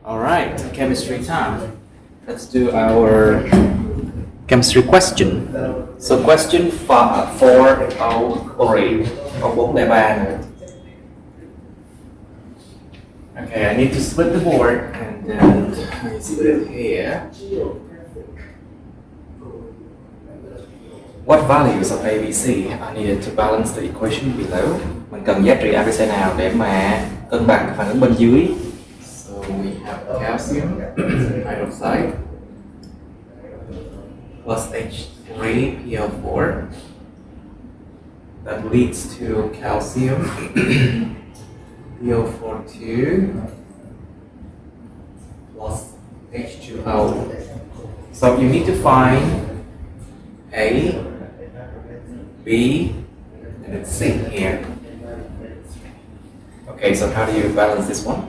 Alright, chemistry time. Let's do our chemistry question. So question 403. Okay, I need to split the board and then let me split it here. What values of ABC are needed to balance the equation below? Mình cần giá trị ABC nào để mà cân bằng phản ứng bên dưới? So we have calcium hydroxide plus H3PO4 that leads to calcium PO42 plus H2O. So you need to find A, B, and then C here. Okay, so how do you balance this one?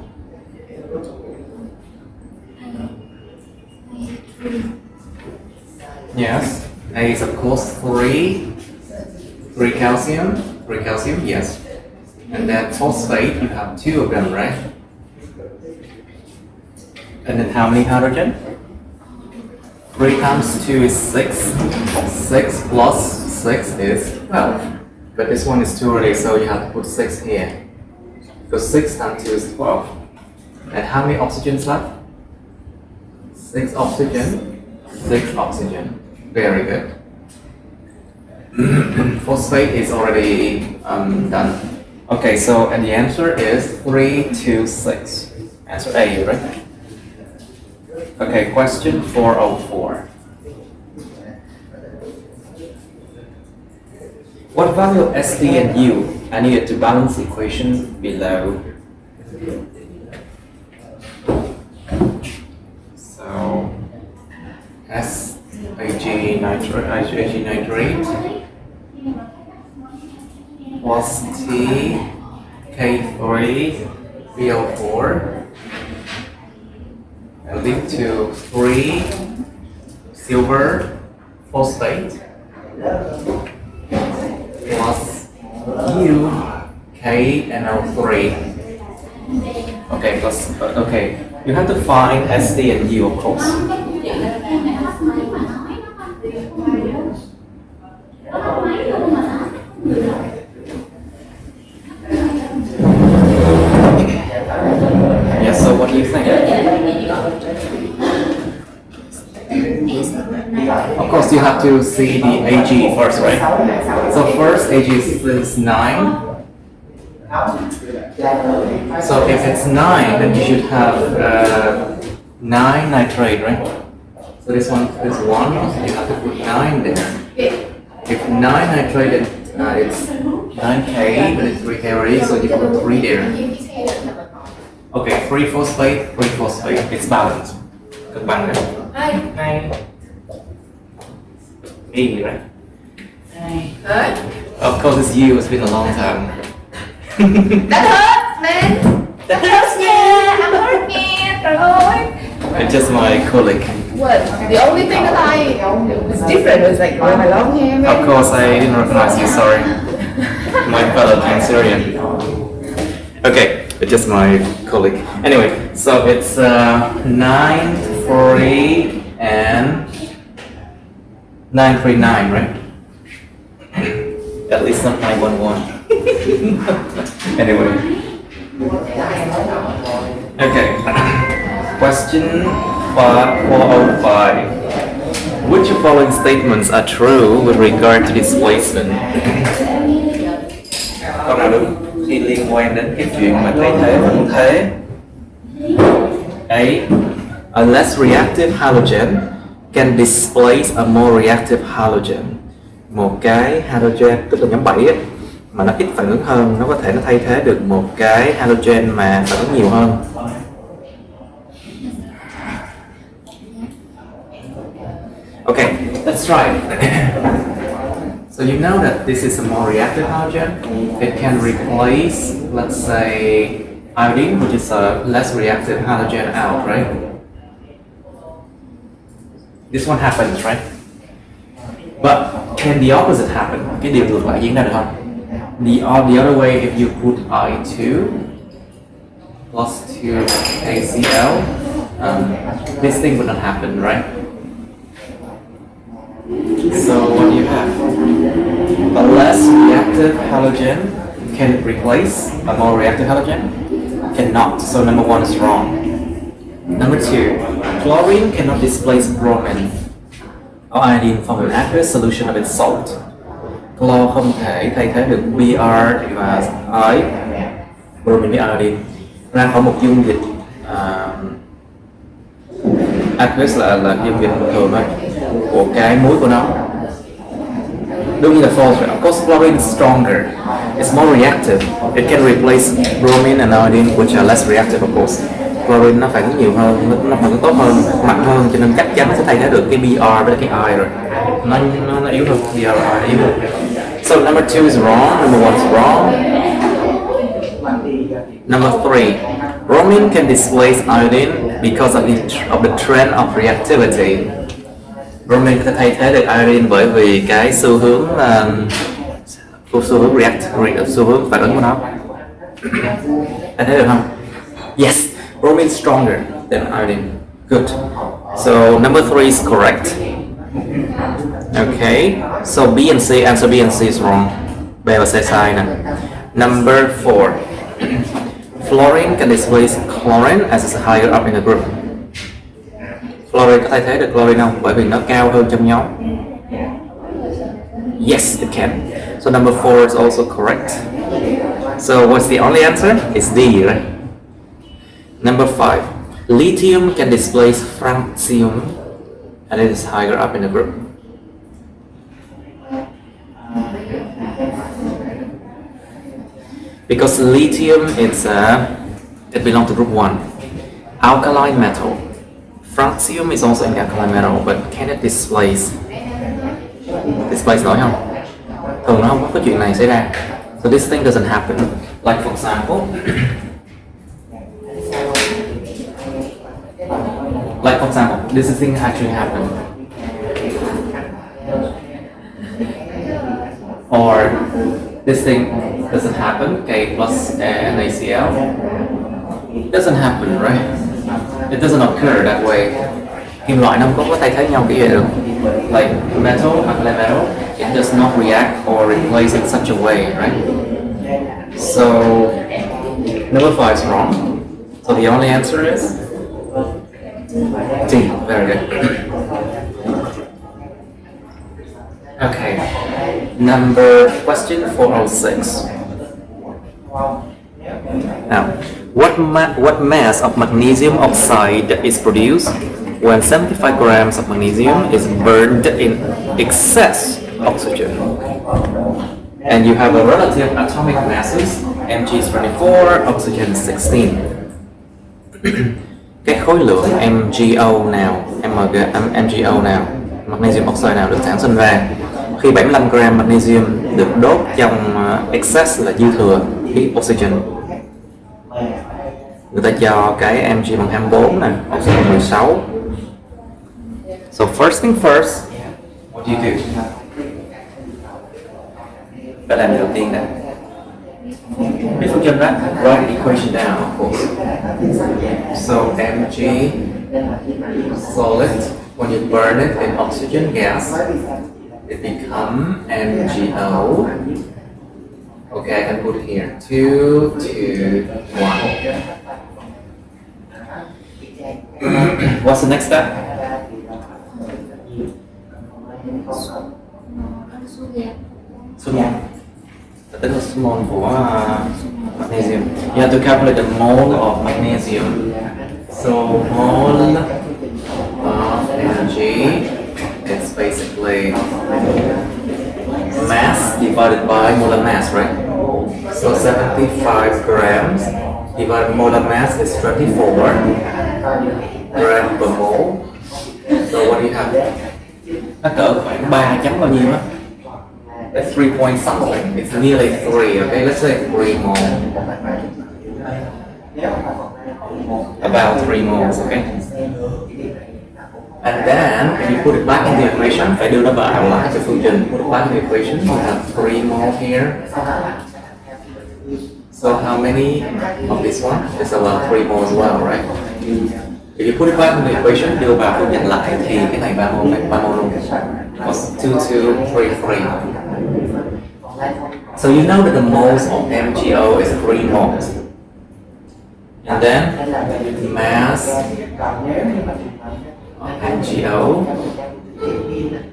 Yes, A is of course 3 calcium, yes. And then phosphate, you have 2 of them, right? And then how many hydrogen? 3 times 2 is 6. 6 plus 6 is 12. But this one is too early, so you have to put 6 here. Because 6 times 2 is 12. And how many oxygens left? 6 oxygen. 6 oxygen. Very good. Phosphate is already done. Okay, so and the answer is 3, 2, 6. Answer A, right? Okay, question 404. What value of SD and U are needed to balance the equation below? So Ag nitrate plus T K3PO4 and lead to 3 silver phosphate plus U KNO3. Okay, plus okay. You have to find SD and U, of course. Yes, so what do you think? Of course, you have to see the Ag first, right? So first, Ag is 9. So if it's 9, then you should have 9 nitrate, right? So this one is 1, so you have to put 9 there. If 9 nitrate, then it's 9K, but it's 3K already, so you put 3 there. Okay, 3 phosphate, it's balanced. Cân bằng đấy. 2. E, right? Of course, it's you. It's been a long time. That hurts, man. That hurts, yeah. I'm hurting. It's just my colleague. What? The only thing that was different was like my long hair. Man. Of course, I didn't recognize you. Sorry, my fellow Cancerian. Okay, it's just my colleague. Anyway, so it's 9, 3, and 939, right? At least not 911. Anyway. Okay. Question 405. Which of following statements are true with regard to displacement? Câu nào đúng khi liên quan đến cái chuyện mà thay thế và không thế? A less reactive halogen can displace a more reactive halogen. Một cái halogen, tức là nhóm 7 ấy, mà nó ít phản ứng hơn, nó có thể nó thay thế được một cái halogen mà phản ứng nhiều hơn. Okay, let's try it. So you know that this is a more reactive halogen. It can replace, let's say, iodine, which is a less reactive halogen out, right? This one happens, right? But can the opposite happen? Cái điều ngược lại diễn ra được không? The other way, if you put I2 plus 2 KCl this thing would not happen, right? So what do you have? A less reactive halogen can replace a more reactive halogen? Cannot. So number 1 is wrong. Number 2, chlorine cannot displace bromine or iodine from an aqueous solution of its salt. Chlor không thể thay thế được Br và bromine với iodine ra khỏi một dung dịch aqueous là dung dịch bình thường thôi của cái muối của nó. Đương nhiên là false, right? Of course, chlorine is stronger. It's more reactive. It can replace bromine and iodine, which are less reactive, of course. Chlorine nó phản ứng nhiều hơn, nó phản ứng tốt hơn, mạnh hơn, cho nên chắc chắn nó sẽ thay thế được cái Br với cái I rồi. Nó yếu hơn, Br và I yếu hơn. So number 2 is wrong, number 1 is wrong. Number 3, bromine can displace iodine because of the trend of reactivity. Bromine có thể thay thế được iodine bởi vì cái xu hướng xu hướng phản ứng của nó. Thay thế được không? Yes, bromine is stronger than iodine. Good. So number 3 is correct. Okay. So B and C, answer B and C is wrong. B và C sai nè. Number 4. Fluorine can displace chlorine as it's higher up in the group. Fluorine có thay thế được chlorine không? Bởi vì nó cao hơn trong nhóm. Yes, it can. So number 4 is also correct. So what's the only answer? It's D, right? Number 5. Lithium can displace francium and it is higher up in the group. Because lithium it belongs to group 1, alkaline metal. Francium is also an alkaline metal, but can it displace nổi không? Thường nó không có chuyện này xảy ra. So this thing doesn't happen. Like for example, this thing actually happened. Or this thing doesn't happen, K plus NaCl. It doesn't happen, right? It doesn't occur that way. Kim loại nó không có thay thế nhau kiểu vậy được. Like metal, alkaline metal, it does not react or replace in such a way, right? So number 5 is wrong. So the only answer is D. Very good. Okay. Question 406. Now, what mass of magnesium oxide is produced when 75 grams of magnesium is burned in excess oxygen? And you have a relative atomic masses, Mg is 24, oxygen is 16. Cái khối lượng MgO nào, MgO nào, magnesium oxide nào được sản sinh ra khi 75 gram magnesium được đốt trong excess là dư thừa khí oxygen. Người ta cho cái Mg bằng 24 nè, oxygen 16. So first thing first, what do you do? Phải làm đầu tiên nè. Before you that, write the equation down, of course. So Mg solid, when you burn it in oxygen gas, it becomes MgO. Okay, I can put it here. 2, 2, 1. What's the next step? Small. That is small for magnesium. You have to calculate the mole of magnesium. So mole of Mg, it's basically mass divided by molar mass, right? So 75 grams divided by molar mass is 24 grams per mole. So what do you have? Nó cỡ khoảng 3 chấm bao nhiêu á? That's 3 point something. It's nearly 3, okay? Let's say 3 mole. About 3 moles, okay? And then, if you put it back in the equation, phải đưa nó vào lại cái phương trình, put it back in the equation, you have 3 moles here. So how many of this one? It's about 3 moles as well, right? If you put it back in the equation, đưa vào phước nhận lại thì cái này 3 mol luôn. Was 2233. So you know that the moles of MgO is 3 moles. And then mass of MgO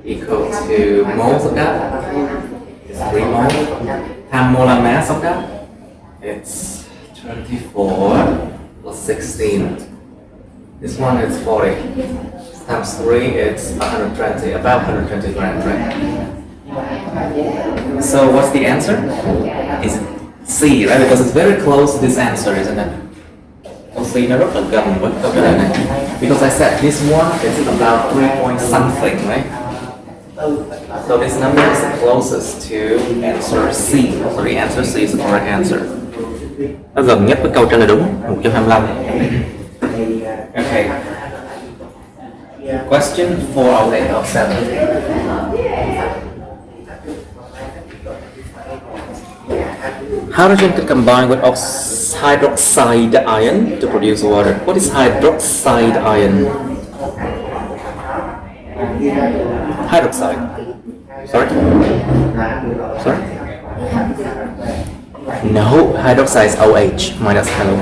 equal to moles of that is 3 moles. Times molar mass of that, it's 24 plus 16. This one is 40. Times 3, it's 120, about 120 grams, right? So what's the answer? Is C, right? Because it's very close to this answer, isn't it? So C nó rất là gần với câu trả lời này. Because I said this one is about 3 point something, right? So this number is the closest to answer C. So the answer C is the correct answer. Nó gần nhất với câu trả lời đúng, 125. Okay. Question 4 out of 8 of 7. Hydrogen can combine with hydroxide ion to produce water. What is hydroxide ion? Hydroxide. Sorry? Sorry? No, hydroxide is OH minus hello.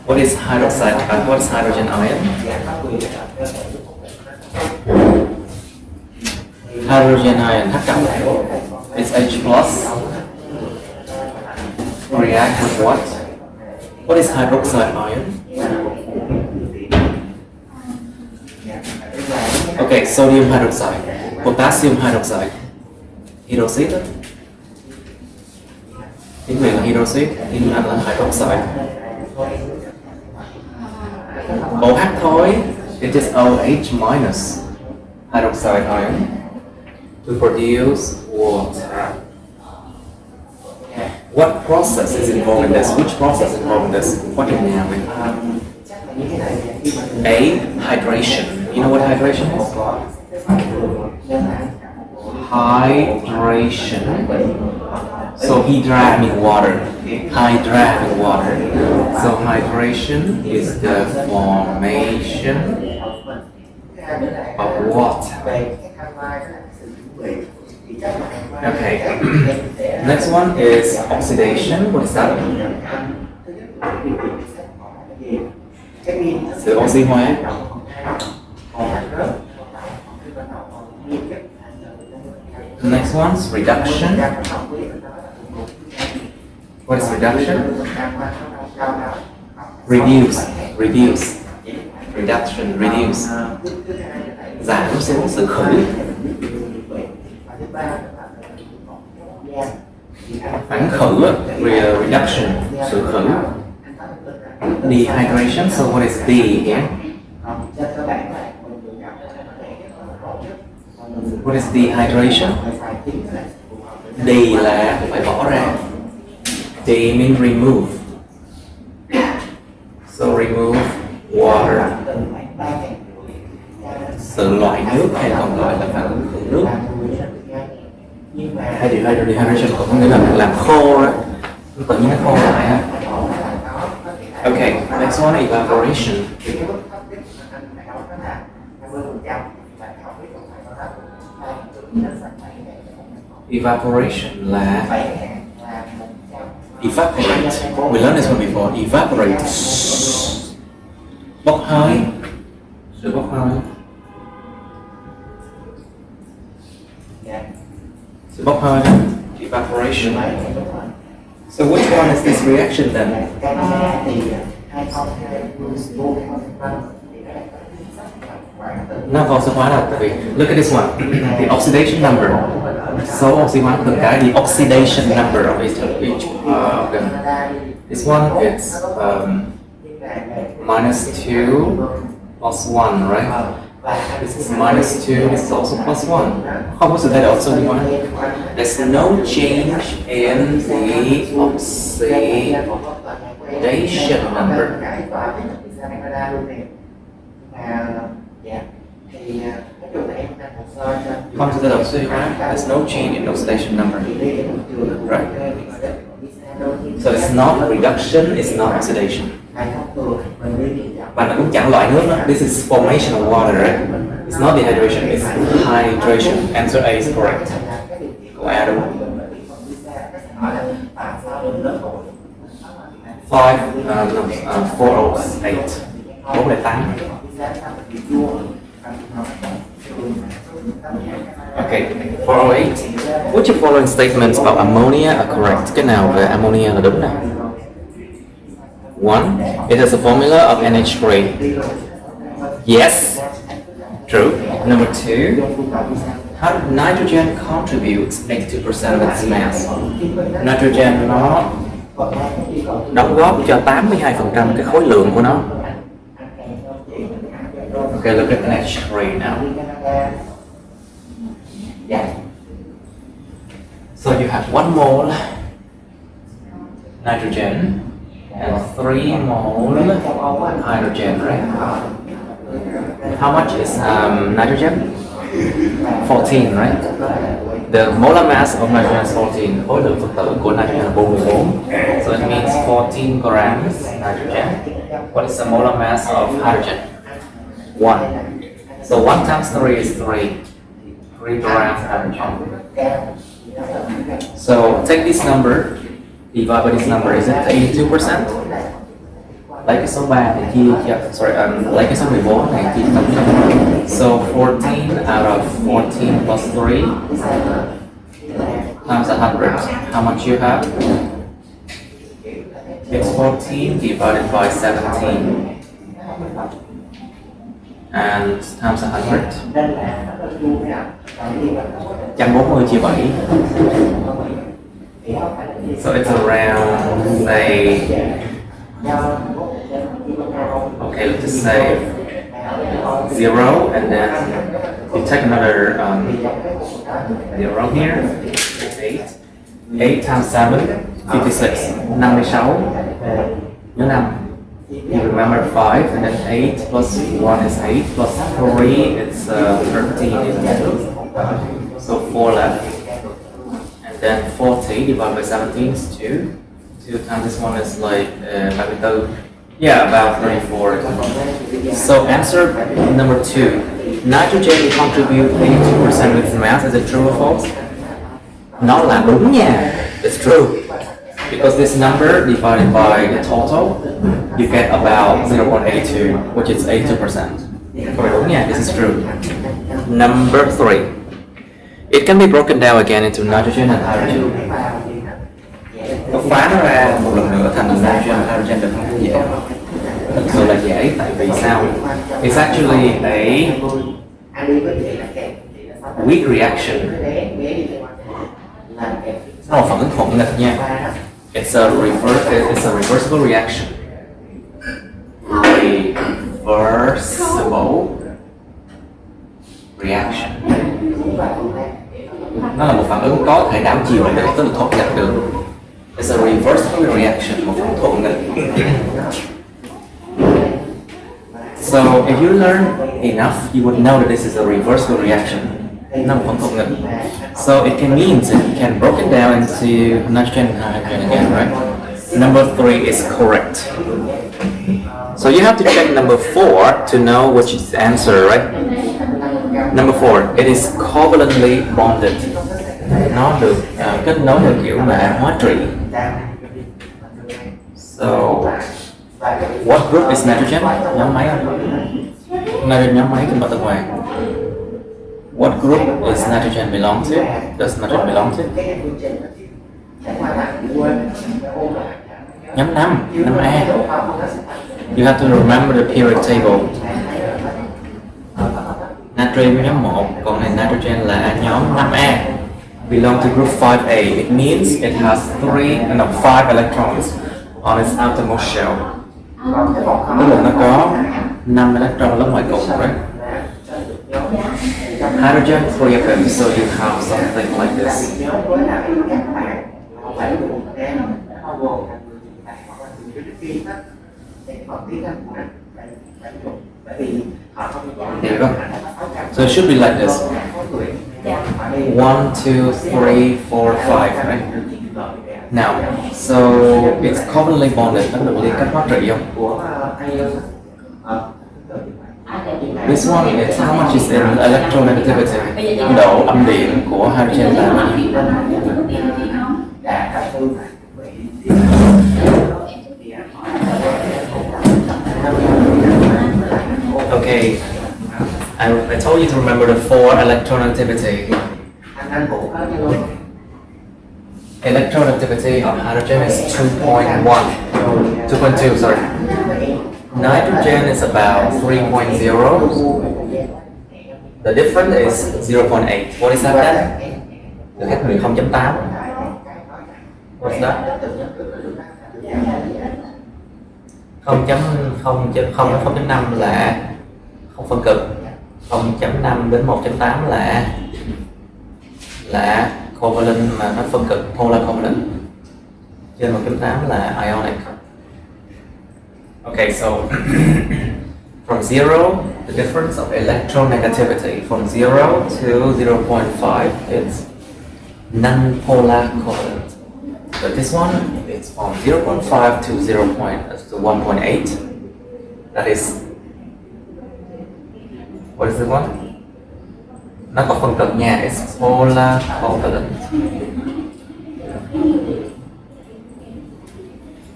What is hydroxide? What is hydrogen ion? Hydrogen ion H cộng is H plus. React with what? What is hydroxide ion? Okay, sodium hydroxide, potassium hydroxide, hydroxide. Tiếng Việt là hydroxide, tiếng Anh là hydroxide. OH thôi, it is OH minus hydroxide ion to produce water. What process is involved in this? Which process is involved in this? What do you mean? A. Hydration. You know what hydration is? Hydration. So hydra means water. Hydra means water. So hydration is the formation of water. Okay. Next one is oxidation. What is that? Sự oxy hóa. Next one's reduction. What is reduction? Reduce. Reduction, reduce. Giảm xuống sự khử. Phản khử, reduction, sự khử. Dehydration, so what is D here? What is dehydration? D là phải bỏ ra. D means remove. So remove water. Sự loại nước hay còn gọi là phản ứng nước. Hay dehydration có nghĩa là làm khô đó. Tự nhiên nó khô lại ha. Okay, next one, evaporation. Evaporation là evaporate. We learned this one before. Evaporate. Bốc hơi. Sự bốc hơi. Sự bốc hơi. Evaporation. So which one is this reaction then? Nó vào số hóa là vì look at this one. The oxidation number. Số oxy hóa từng cái the oxidation number of each of them. This one it's -2 plus 1, right? This is -2, this is also +1. Không có sự thay đổi oxy hóa. There's no change in the oxidation number. Không sự thay đổi oxy hóa. There's no change in oxidation number. Right. So it's not reduction, it's not oxidation. Và nó cũng chẳng loại nước nữa. This is formation of water, right? It's not dehydration, it's hydration. Answer A is correct. Câu A đúng. 408. 408. Okay, 408. Which of following statements about ammonia are correct? Cái nào về ammonia là đúng nào? 1. It has a formula of NH3. Yes. True. Number 2. How did nitrogen contribute 82% of its mass? Nitrogen nó đóng góp cho 82% cái khối lượng của nó. Okay, look at NH3 now. So you have 1 mole nitrogen and 3 mole hydrogen, right? How much is nitrogen? 14, right? The molar mass of nitrogen is 14. Khối lượng phân tử của nitrogen là 44. So it means 14 grams nitrogen. What is the molar mass of hydrogen? 1. So 1 times 3 is 3. 3 grams hydrogen. So take this number, divide by this number, is it 82%? Lấy cái số 3 thì chia cho, lấy cái số 14 này chia tổng cho. So 14 out of 14 plus 3 times 100. How much you have? It's 14 divided by 17 and times 100. 140 chia 7. So it's around, say, okay, let's just say 0, and then you take another 0 here, 8. 8 times 7, 56, 56. Nhớ 5. You remember 5, and then 8 plus 1 is 8, plus 3 it's 13, isn't it? So 4 left. And then 40 divided by 17 is 2. 2 times this one is like 32. Yeah, about 34. So answer number 2. Nitrogen contribute 82% of its mass. Is it true or false? Nó là đúng nha. It's true. Because this number divided by the total, you get about 0.82, which is 82%. Đúng nha, this is true. Number 3. It can be broken down again into nitrogen and hydrogen. Nó phá nó ra một lần nữa thành nitrogen and hydrogen được không? Dễ. Thật sự là dễ, tại vì sao? It's actually a weak reaction. Nó là phản ứng thuận nghịch nha. It's a reversible reaction. Reversible reaction. Nó là một phản ứng có thể đảo chiều lại được, tức là thuận nghịch được. It's a reversible reaction, một phản ứng thuận nghịch. So if you learn enough, you would know that this is a reversible reaction. Nó là một phản ứng thuận nghịch. So it can mean that it can broken down into nitrogen and hydrogen again, right? Number 3 is correct. So you have to check number 4 to know which is the answer, right? Number 4, it is covalently bonded. Nó được kết nối theo kiểu là hóa trị. So, what group is nitrogen? Nhóm mấy không? Nitrogen nhóm mấy trên bậc tân hoàng? What group is nitrogen belong to? Does nitrogen belong to? Nhóm 5, nhóm A. You have to remember the periodic table. Natrium nhóm 1, còn này nitrogen là nhóm 5A. Belong to group 5A. It means it has 5 electrons on its outermost shell. Tức là nó có 5 electron lớp ngoài cùng, right? Hydrogen, 3 of them, so you have something like this. There you go. So it should be like this. 1, 2, 3, 4, 5, right? Now, so it's covalently bonded, nó được liên kết hóa trị không? This one is how much is in electronegativity? Độ âm điện của hydrogen là bao nhiêu? Okay, I told you to remember the 4 electronegativity. Electronegativity of hydrogen is 2.2, sorry. Nitrogen is about 3.0. The difference is 0.8. What is that then? The khác biệt 0.8. What's that? 0.5 là không phân cực. 0.5 đến 1.8 là covalent mà nó phân cực, polar covalent. Trên 1.8 là ionic. Okay, so from 0, the difference of electronegativity from 0 to 0.5 is non-polar covalent. But this one is from 0.5 to 1.8. That is, what is the one? Nó có phân cực nha, it's polar covalent.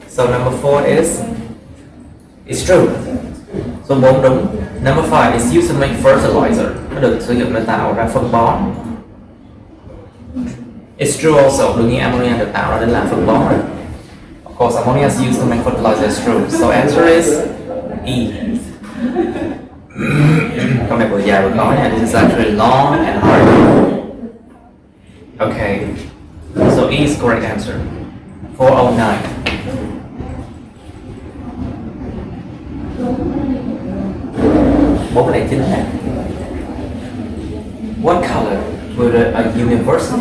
So number 4 is, it's true. Số 4 đúng. Number 5 is used to make fertilizer. Nó được sử dụng để tạo ra phân bón. It's true also. Đương nhiên ammonia được tạo ra để làm phân bón rồi. Of course, ammonia is used to make fertilizer. It's true. So answer is E. Câu này vừa dài vừa khó nha. This is actually long and hard. Okay. So E is correct answer. 409. What would I do that? What color would a universal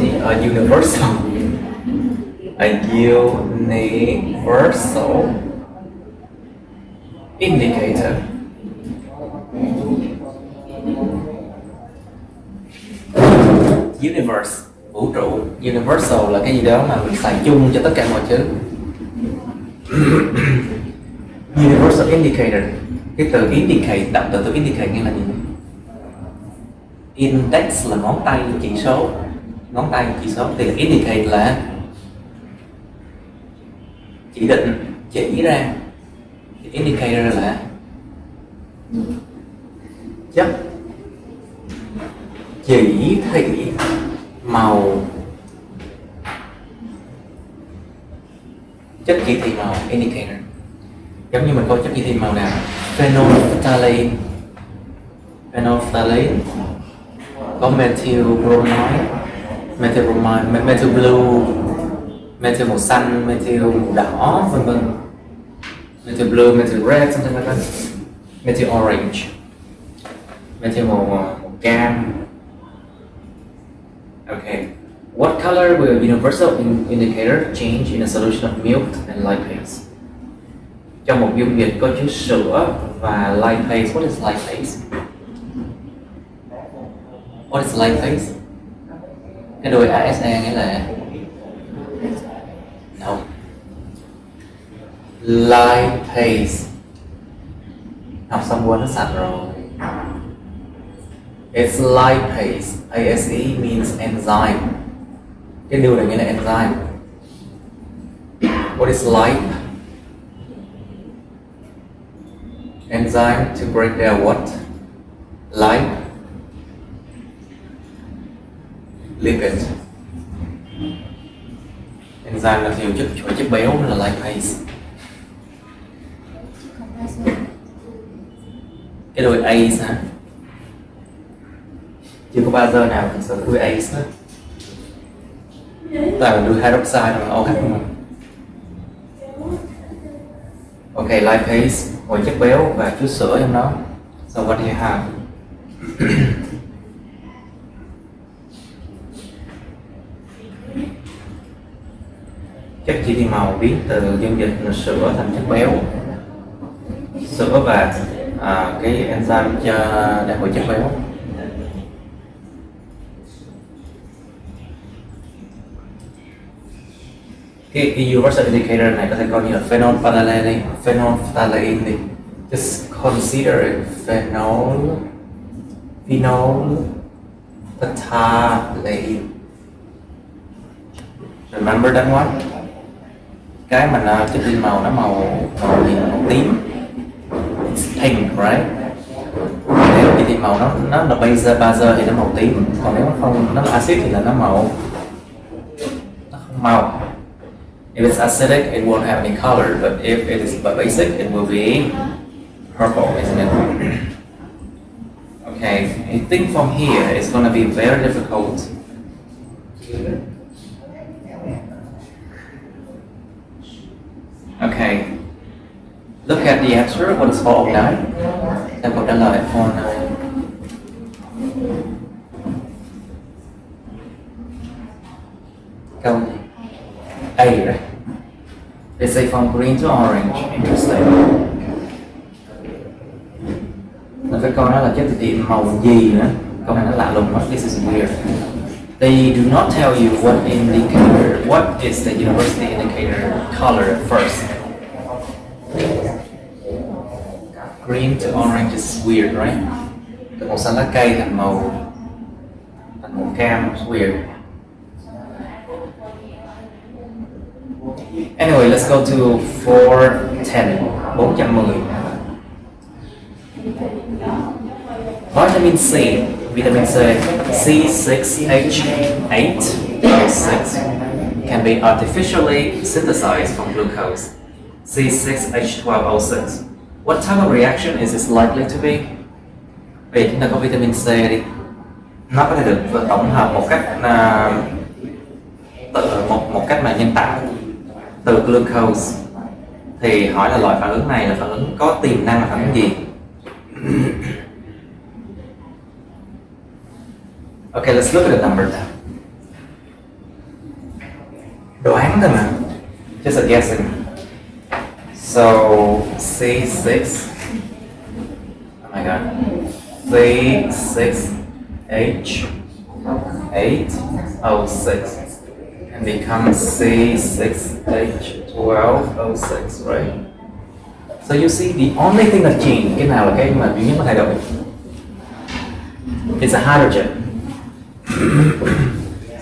indicator universe, vũ trụ, universal là cái gì đó mà mình xài chung cho tất cả mọi thứ. Universal indicator, cái từ indicate, đọc từ indicate nghĩa là gì? Index là ngón tay chỉ số, thì là indicate là chỉ định, chỉ ra. Indicator là chất chỉ thị màu, chất chỉ thị màu, indicator. Giống như mình coi chất chỉ thị màu nào, phenolphthalein, có methyl bromide, methyl blue, methyl màu xanh, methyl màu đỏ, vân vân. Methyl blue, methyl red, something like that. Methyl orange, methyl màu cam. Okay. What color will a universal indicator change in a solution of milk and lipase? Trong một dung dịch có chứa sữa và lipase. What is lipase? What is lipase? Cái đuôi ASA nghĩa là no. Lipase. Học xong quên nó sạch rồi. It's lipase. ASE means enzyme. Cái điều này nghĩa là enzyme. What is lipe? Enzyme to break down what? Lipe. Lipid. Enzyme là nhiều chất béo là lipase. Cái đuôi ACE hả? Chưa có bazơ nào thực sự đuôi ACE hết. Toàn là đuôi hydroxide rồi, OH không. Ok, lipase, một chất béo và chút sữa trong đó. So what do you have? Chất chỉ thị màu biến từ dung dịch sữa thành chất béo. Sữa và cái enzyme cho để hội chất béo. cái universal indicator này có thể coi như là phenolphthalein đi. Just consider it phenolphthalein. Remember that one? Cái mà cái pin màu nó màu tím, it's pink, right? Nếu cái pin màu nó là base thì nó màu tím, còn nếu không nó là acid thì là nó không màu. If it's acidic, it won't have any color, but if it is basic, it will be purple, isn't it? Okay, I think from here it's going to be very difficult. Okay, look at the answer. What is 409? Xem câu trả lời 409. Câu gì? A, right? They say from green to orange. Interesting. Nó phải coi nó là chất điện màu gì nữa. Câu này nó lạ lùng quá. This is weird. They do not tell you what is the university indicator color first. Green to orange is weird, right? Từ màu xanh lá cây thành màu cam, it's weird. Anyway, let's go to 410. Vitamin C, C6H8O6 can be artificially synthesized from glucose. C6H12O6. What type of reaction is this likely to be? Vì chúng ta có vitamin C đi, nó có thể được tổng hợp một cách một cách mà nhân tạo từ glucose. Thì hỏi là loại phản ứng này là phản ứng có tiềm năng là phản ứng gì? Okay, let's look at the number now. Đoán thôi mà, just a guessing. So C6, oh my god, C6H8O6 and becomes C6H12O6, right? So you see, the only thing that changed, cái nào là cái mà duy nhất có thay đổi? It's a hydrogen.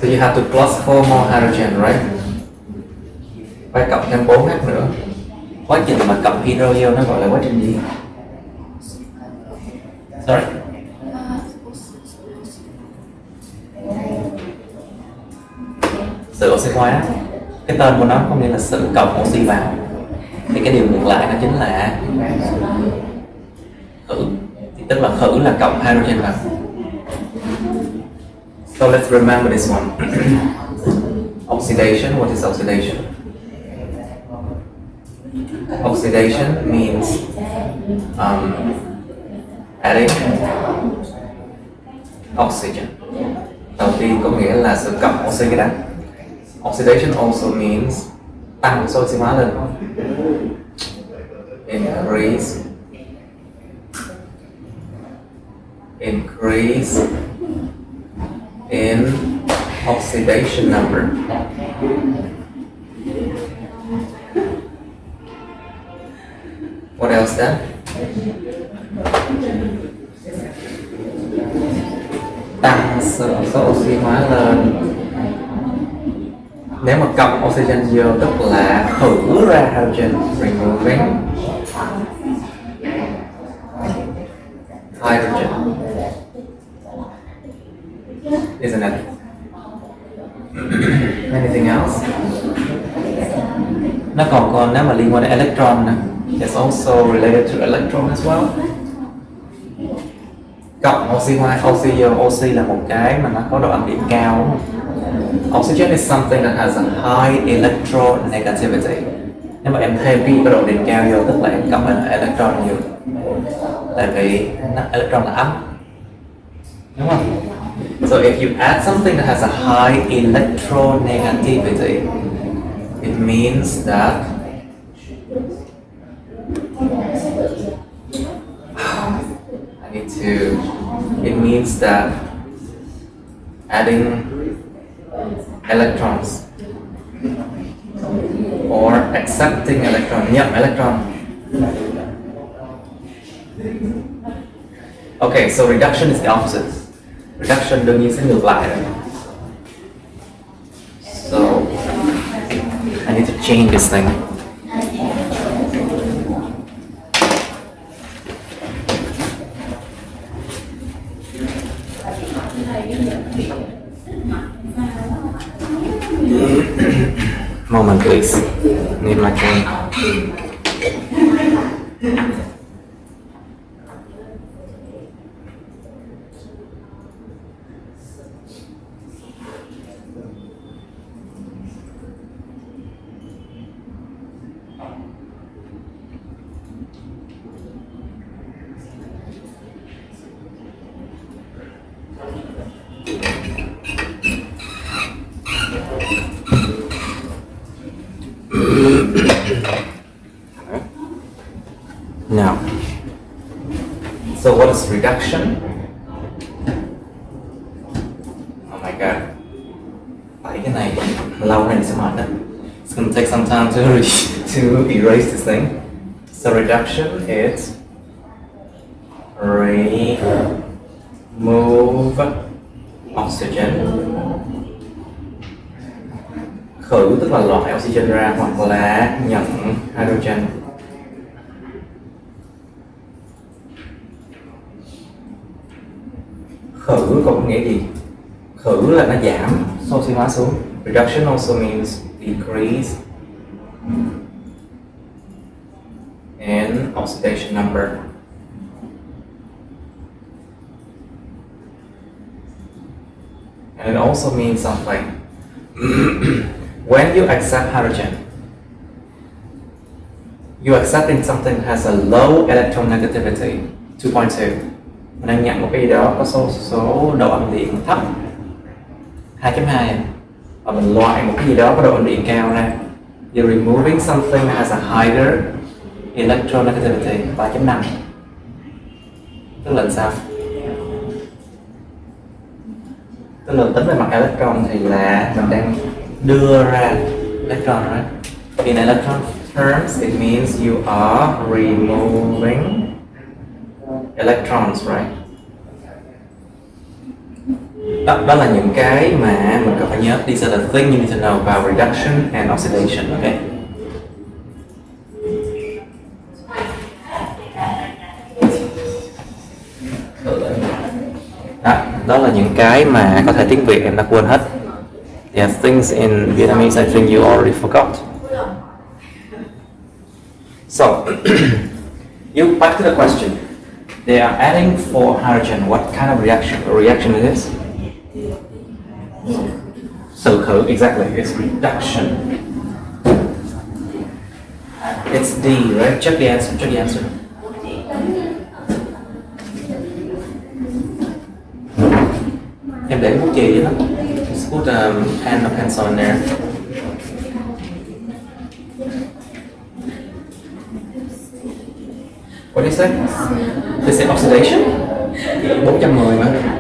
So you have to plus 4 more hydrogen, right? Phải cộng thêm 4H nữa. Quá trình mà cộng hydrogen nó gọi là quá trình gì? Sorry? Sự oxy hóa. Cái tên của nó có nghĩa là sự cộng oxy vào. Thì cái điều ngược lại đó chính là khử. Thì tức là khử là cộng hydrogen vào. So let's remember this one. Oxidation, what is oxidation? Oxidation means adding oxygen. Đầu tiên có nghĩa là sự cộng oxy cái đắng. Oxidation also means tăng số oxy hóa lên. Increase in oxidation number. What else then? Tăng số oxy hóa lên. Nếu mà cộng oxygen vô tức là khử ra hydrogen, removing hydrogen, isn't it? Anything else? Nó còn nếu mà liên quan đến electron nữa. It's also related to electron as well. Cộng oxy hóa, oxy là một cái mà nó có độ âm điểm cao. Oxygen is something that has a high electronegativity. Nếu mà em thêm cái độ điểm cao vô tức là em cộng electron nhiều. Tại vì electron là ấm, đúng không? So if you add something that has a high electronegativity, it means that it means that adding electrons or accepting electron, nhận electron. Okay, so reduction is the opposite. Reduction đương nhiên sẽ ngược lại rồi. So I need to change this thing. Moment please. Need my cane. Now, so what is reduction? Oh my god, cái này lâu này sẽ mệt đó. It's going to take some time to erase this thing. So reduction is remove oxygen. Khử tức là loại oxygen ra hoặc là nhận hydrogen. Khử có nghĩa gì? Khử là nó giảm số oxy hóa xuống. Reduction also means decrease in oxidation number. And it also means something. When you accept hydrogen, you accepting something that has a low electronegativity, 2.2. Mình đang nhận một cái gì đó có số độ âm điện thấp 2.2 và mình loại một cái gì đó có độ âm điện cao ra. You're removing something that has a higher electronegativity 3.5. Tức là sao? Tức là tính về mặt electron thì là mình đang đưa ra electron, right? In electron terms, it means you are removing electrons, right? Đó là những cái mà mình cần phải nhớ. These are the things you need to know about reduction and oxidation, okay? Đó là những cái mà có thể tiếng Việt em đã quên hết. Yeah, things in Vietnamese I think you already forgot. So, back to the question. They are adding for hydrogen. What kind of reaction it is? So khử, exactly. It's reduction. It's D, right? Check the answer. Em để bút chì vậy đó. Just put pen or pencil in there. What do you say? They say oxidation? 410 mà.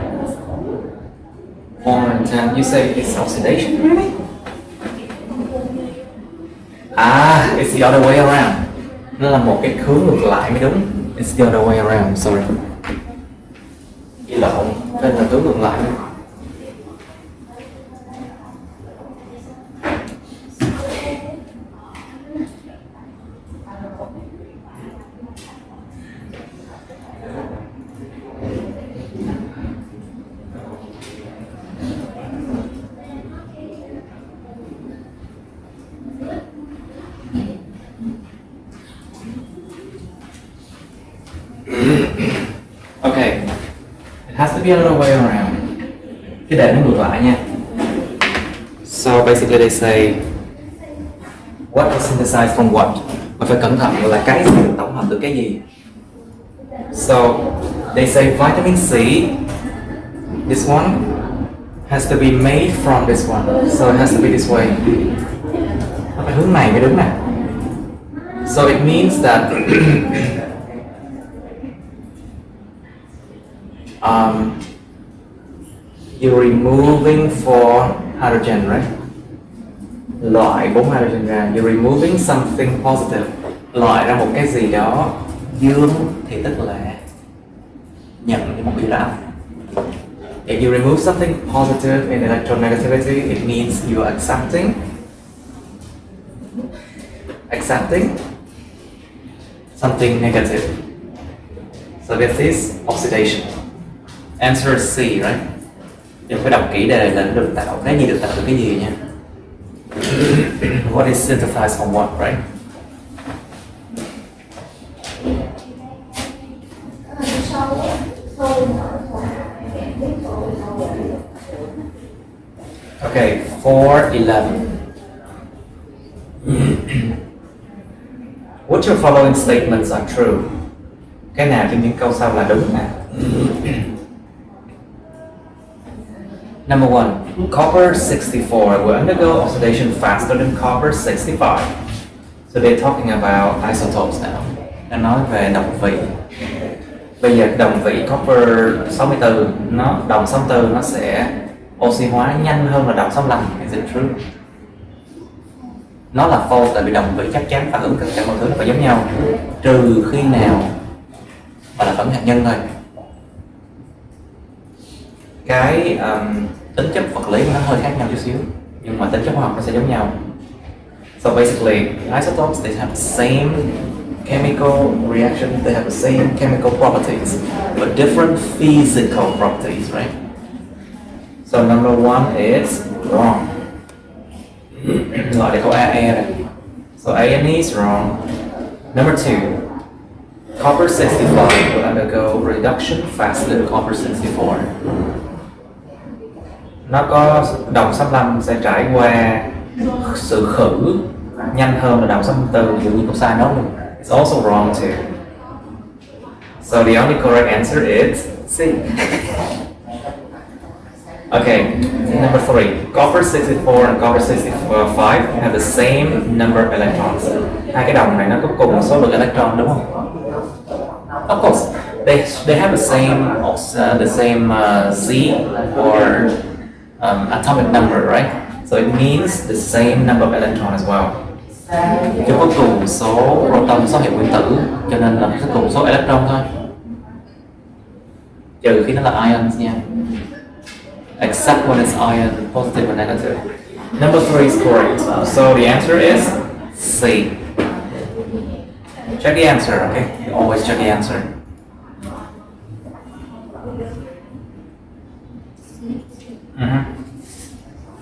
410. You say it's oxidation, really? It's the other way around. Nó là một cái hướng ngược lại mới đúng. It's the other way around, sorry. Cái lộn, nên là hướng ngược lại. Okay, it has to be another way around. Cái đề nó ngược lại nha. So basically they say what is synthesized from what. Mà phải cẩn thận là cái gì được tổng hợp từ cái gì. So they say vitamin C, this one has to be made from this one. So it has to be this way. Nó phải hướng này mới đúng nè. So it means that you're removing for hydrogen, right? loại 4 hydrogen ra. You're removing something positive. Loại ra một cái gì đó dương thì tức là nhận đi một biểu là âm. If you remove something positive in electronegativity, it means you are accepting something negative. So this is oxidation. Answer C, right? Đừng phải đọc kỹ đề là được tạo cái gì được tạo từ cái gì nha. What is synthesized from what, right? Okay, 411. Which of following statements are true? Cái nào trong những câu sau là đúng nè? Number 1, copper 64 will undergo oxidation faster than copper 65. So they're talking about isotopes now. Đang nói về đồng vị. Bây giờ đồng vị copper 64, đồng 64 nó sẽ oxy hóa nhanh hơn là đồng 65. Is it true? Nó là false tại vì đồng vị chắc chắn phản ứng tất cả mọi thứ là phải giống nhau, trừ khi nào mà là phản ứng hạt nhân thôi. Cái tính chất vật lý nó hơi khác nhau chút xíu, nhưng mà tính chất hóa học nó sẽ giống nhau. So basically, isotopes they have the same chemical reaction, they have the same chemical properties, but different physical properties, right? So number 1 is wrong. Loại để câu AE này. So A and E is wrong. Number 2, copper 65 will undergo reduction faster than copper 64. Nó có đồng 65 sẽ trải qua sự khử nhanh hơn là đồng 64, dường như cũng sai nó luôn. It's also wrong too. So the only correct answer is C. Okay, number 3. Copper 64 and copper 65 have the same number of electrons. Hai cái đồng này nó có cùng một số lượng electron đúng không? Of course, they have the same Z or atomic number, right? So it means the same number of electrons as well. Chúng có cùng số proton, số hiệu nguyên tử, cho nên là sẽ cùng số electron thôi. Trừ khi nó là ions nha. Except when it's ion, positive or negative. Number 3 is correct. So the answer is C. Check the answer, okay? You always check the answer.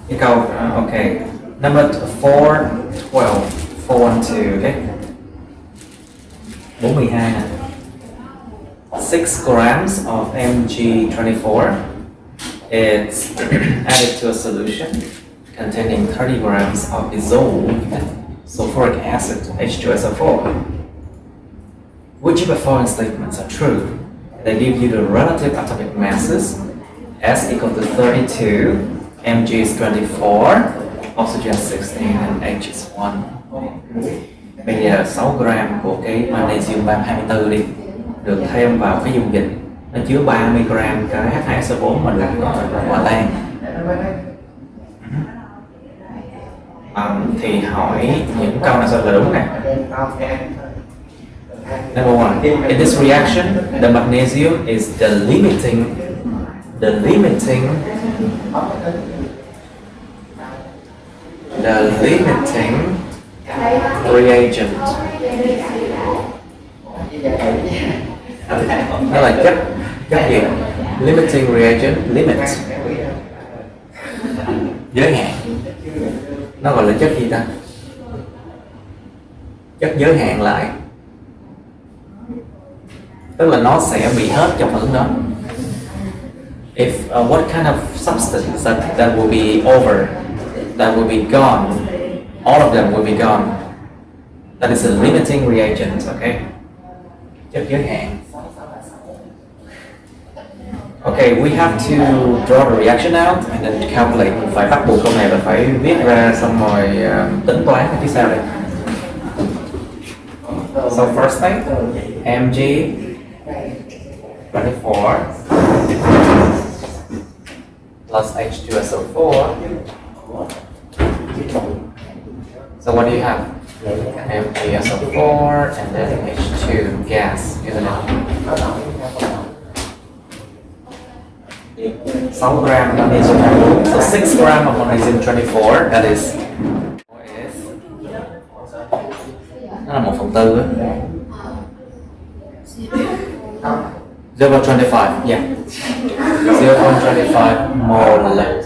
Cái câu, okay. Number 412, 412, okay? 412 nè. 6 grams of Mg24 is added to a solution containing 30 grams of dissolved sulfuric acid, H2SO4. Which of the following statements are true? They give you the relative atomic masses. S equal to 32, Mg is 24, oxygen 16, and H is 1. Bây giờ 6 gram của cái magnesium 324 đi, được thêm vào cái dung dịch, nó chứa 30 gram cái H2SO4 mà được hòa tan. Thì hỏi những câu nào sẽ là đúng nè. Number 1, in this reaction, the magnesium is the limiting reagent. Nó là chất gì? Limiting reagent, limit, giới hạn. Nó gọi là chất gì ta? Chất giới hạn lại. Tức là nó sẽ bị hết trong phản ứng đó. If what kind of substance that will be over, that will be gone, all of them will be gone. That is a limiting reagent, okay? Chất giới hạn. Okay, we have to draw the reaction out and then calculate. Phải bắt buộc câu này là phải viết ra xong rồi tính toán ở phía sau đây. So first thing, Mg 24 plus H2SO4 So what do you have? MgSO4 and then H2 gas, isn't it? 6 gram magnesium 24. So 6 gram of magnesium 24, that is nó là 1/4 á. 0.25, yeah. 0.25 mole.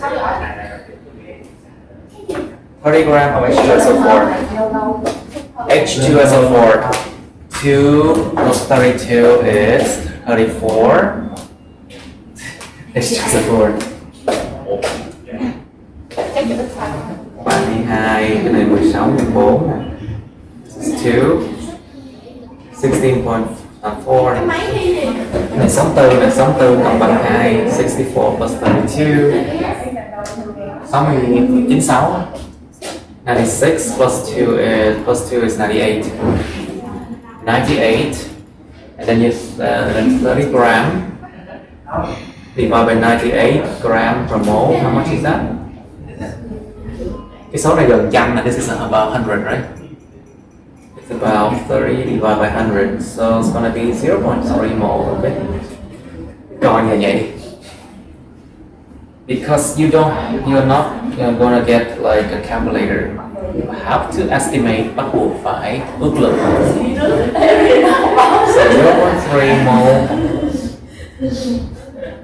30 gram of H2SO4. H2SO4. 2 plus 32 is 34. H2SO4. 32, cái này 16, 14 nè. 2, 16.4. Này 64 này, 64 cộng bằng 2, 64 plus 32. 96. 96 plus 2 is 98. 98, and then you then 30 gram divided by 98 gram per mole. How much is that? Cái số này gần trăm này. This is about 100, right? It's about 30 divided by 100, so it's gonna be 0.3 mole. Okay. Coi như vậy đi. Because you're not gonna get like a calculator. You have to estimate, bắt buộc phải ước lượng. So 0.3 mole.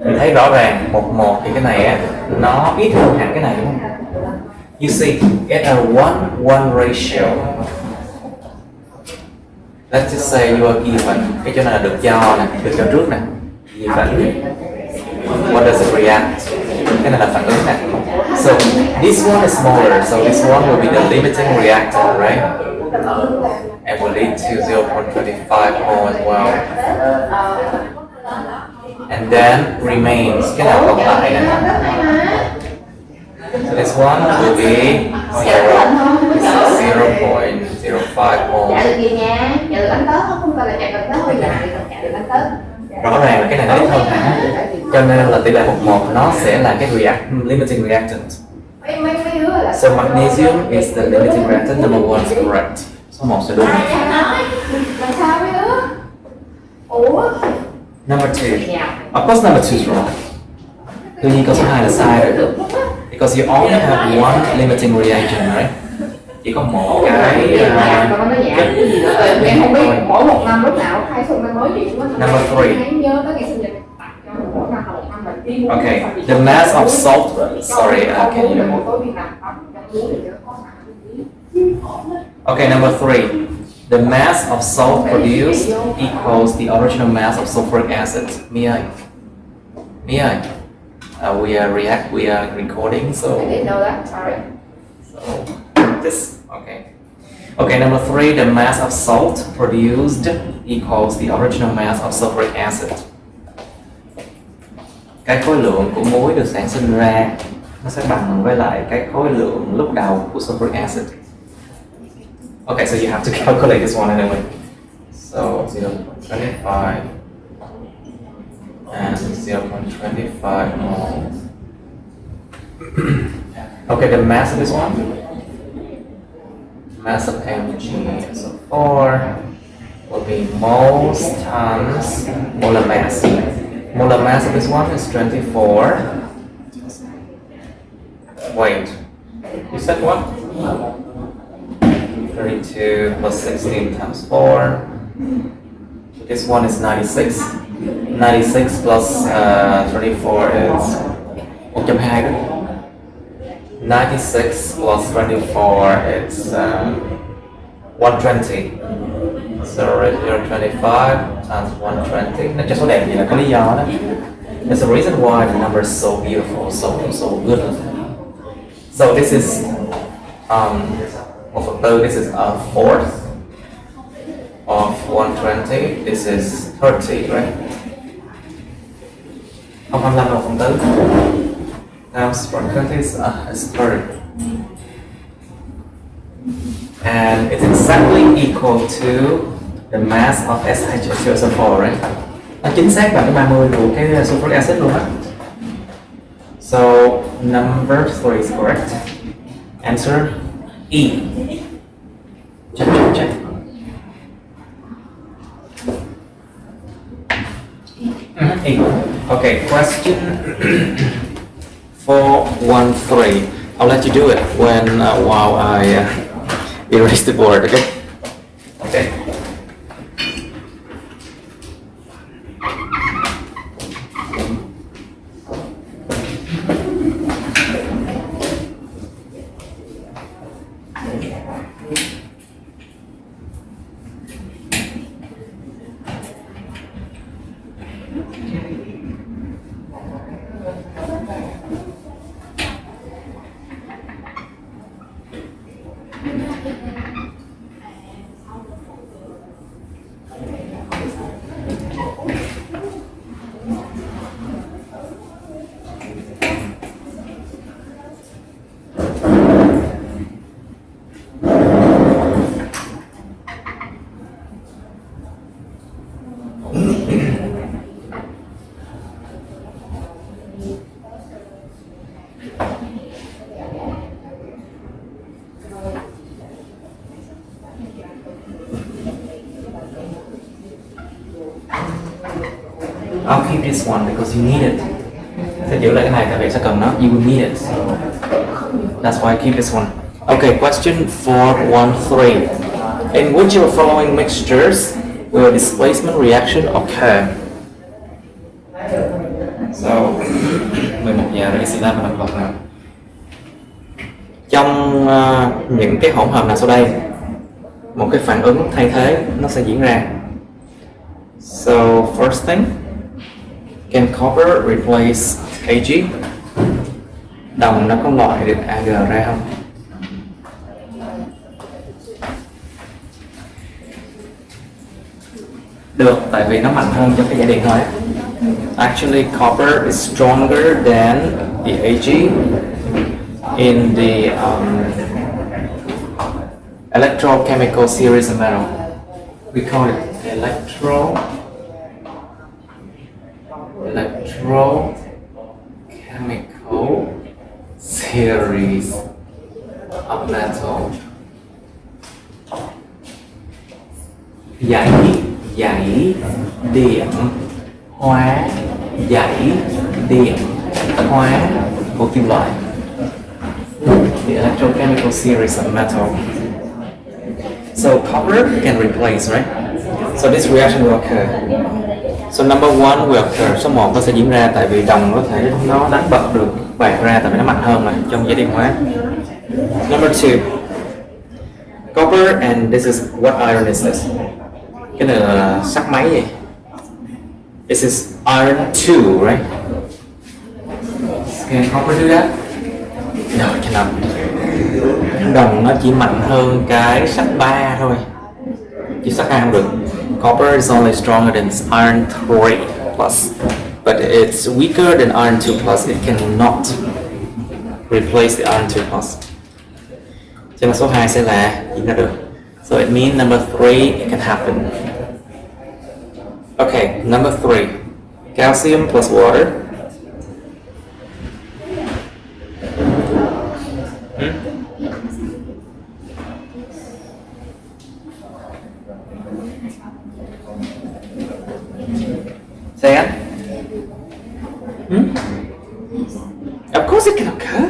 Mình thấy rõ ràng 1 thì cái này á nó ít hơn hẳn cái này đúng không? You see, get a 1:1 ratio. Let's just say you are given. Cái chỗ này là được cho nè, được cho trước nè. Given. What does it react? Cái này là phản ứng nè. So this one is smaller, so this one will be the limiting reactant, right? And will lead to 0.25 mole as well. And then remains, cái nào còn lại nè. So this one will be 0. This is 0.05 mole. Chạy được gì nha? Chạy được bánh tớt không phải là chạy được tớt thôi, chạy được bánh tớt. Rõ ràng là cái này nó ít hơn hẳn, cho nên là tỷ lệ 1:1 nó sẽ là cái limiting reactant. So magnesium is the limiting reactant. Number 1 is correct. Số 1 sẽ đúng. Number 2. Of course number 2 is wrong. Tuy nhiên câu số 2 là sai rồi. Because you only have one limiting reagent, right? Chỉ có một cái em không biết mỗi một năm lúc nào khai xuân năm mới gì. Number 3. Nhớ tới ngày sinh nhật tặng cho mỗi năm một năm mình đi. Okay, the mass of salt. Sorry, can you? Okay, number 3. The mass of salt produced equals the original mass of sulfuric acid. Mia, we are recording, so. I didn't know that. Sorry. So this, okay. Okay, number 3, the mass of salt produced equals the original mass of sulfuric acid. Cái khối lượng của muối được sản sinh ra nó sẽ bằng với lại cái khối lượng lúc đầu của sulfuric acid. Okay, so you have to calculate this one anyway. So 0.25 and 0.25 moles. Okay, the mass of this one. Mass of MgSO4 will be moles times molar mass. Molar mass of this one is 24. Wait, you said what? 32 plus 16 times 4. This one is 96. 96 plus 24 is 1.2. 96 plus 24 is 120. So 0.25 times 120. Nó cho số đẹp gì là có lý do đó. There's a reason why the number is so beautiful, so good. So this is 1/4. This is a fourth of 120. This is 30, right? 0.25 là 1/4. Now 120 is a third. And it's exactly equal to the mass of SH2SO4, right? Nó chính xác bằng cái 30 của cái sulfuric acid luôn á. So number 3 is correct. Answer E. Check. E. Okay, question 413. I'll let you do it while I erase the board, okay? Okay. I'll keep this one because you need it. Sẽ giữ lại cái này tại vì sẽ cần nó. You will need it. So that's why I keep this one. Okay, question 413. In which of the following mixtures will displacement reaction occur? So 11 giờ rồi, sẽ làm một lần nào. Trong những cái hỗn hợp nào sau đây, một cái phản ứng thay thế nó sẽ diễn ra. So first thing, can copper replace Ag? Đồng nó có loại được Ag ra không? Được, tại vì nó mạnh hơn cho cái giải điện thôi. Actually, copper is stronger than the Ag in the electrochemical series of metal. We call it electrochemical series of metal. Dãy điện hóa của kim loại. The electrochemical series of metal. So copper can replace, right? So this reaction will occur. So number one will occur. Số 1 nó sẽ diễn ra tại vì đồng có thể nó đánh bật được bạc ra tại vì nó mạnh hơn mà trong giải điện hóa. Number 2, copper and this is what iron is this? Cái này là sắt máy gì? This is iron 2, right? Can copper do that? No, it cannot. Đồng nó chỉ mạnh hơn cái sắt 3 thôi, chứ sắt 2 không được. Copper is only stronger than iron 3 plus, but it's weaker than iron 2 plus. It cannot replace the iron 2 plus. Cho nên số 2 sẽ là diễn ra được. So it means number 3 it can happen. Okay, number 3, calcium plus water. Say again? Of course it can occur.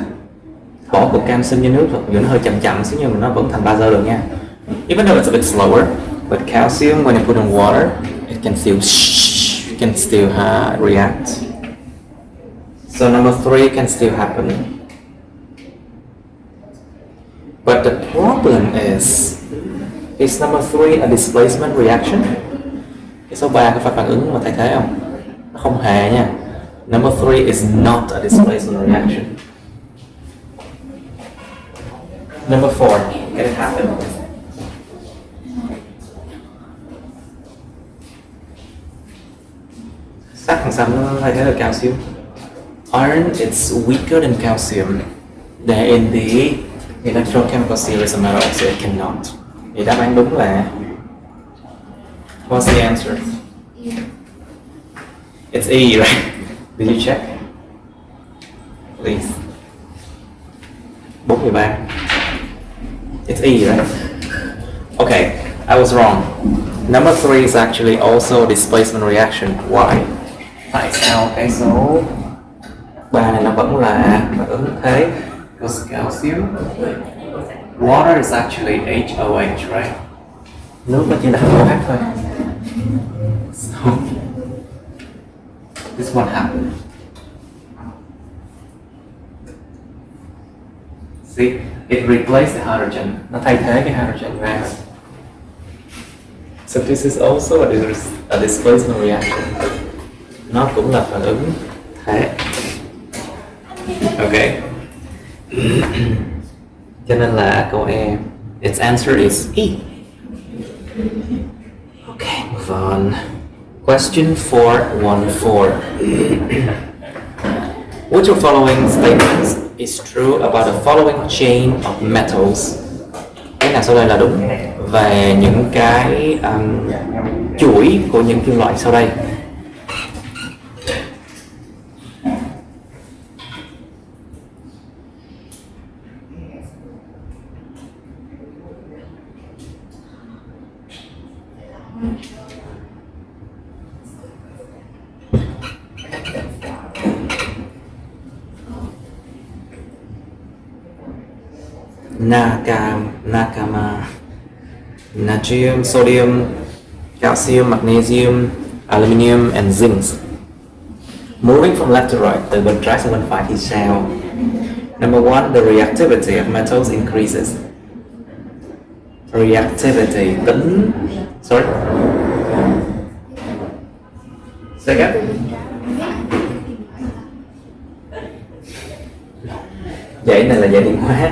Bỏ cục calcium như nước rồi, dù nó hơi chậm xíu nhưng mà nó vẫn thành bazơ được nha. Even though it's a bit slower, but calcium when you put in water, it can still react. So number 3 can still happen. But the problem is number 3 a displacement reaction? Cái số 3 có phải phản ứng mà thay thế không? Nó không hề nha. Number 3 is not a displacement reaction. Number 4, can it happen? Sắt thằng xanh nó thay thế được calcium. Iron is weaker than calcium. They're in the electrochemical series of metals, so it cannot. Thì đáp án đúng là what's the answer? It's E, right? Did you check? Please. 43. It's E, right? Okay, I was wrong. Number 3 is actually also displacement reaction. Why? Tại sao cái số 3 này nó vẫn là phản ứng thế? Because calcium, water is actually HOH, right? Nước nó chỉ là OH thôi. So, this what happened. See, it replaced the hydrogen. Nó thay thế cái hydrogen gas. So this is also a displacement reaction. Nó cũng là phản ứng thế. Okay. Cho nên là câu E, its answer is E. Okay, move on. Question 414. Which of following statements is true about the following chain of metals? Cái nào sau đây là đúng về những cái chuỗi của những kim loại sau đây? Nakama, natrium, sodium, calcium, magnesium, aluminum, and zinc. Moving from left to right, từ bên trái sang bên phải thì sao? Number 1, the reactivity of metals increases. Reactivity, tính... Sorry? Second? Dãy này là dãy điện hóa.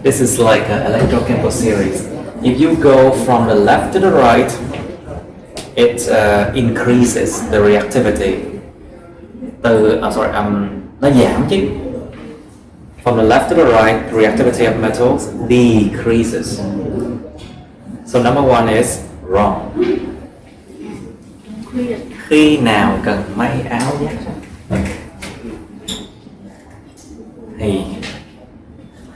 This is like an electrochemical series. If you go from the left to the right, it increases the reactivity. Nó giảm chứ. From the left to the right, the reactivity of metals decreases. So number 1 is wrong. Khi nào cần may áo giáp thì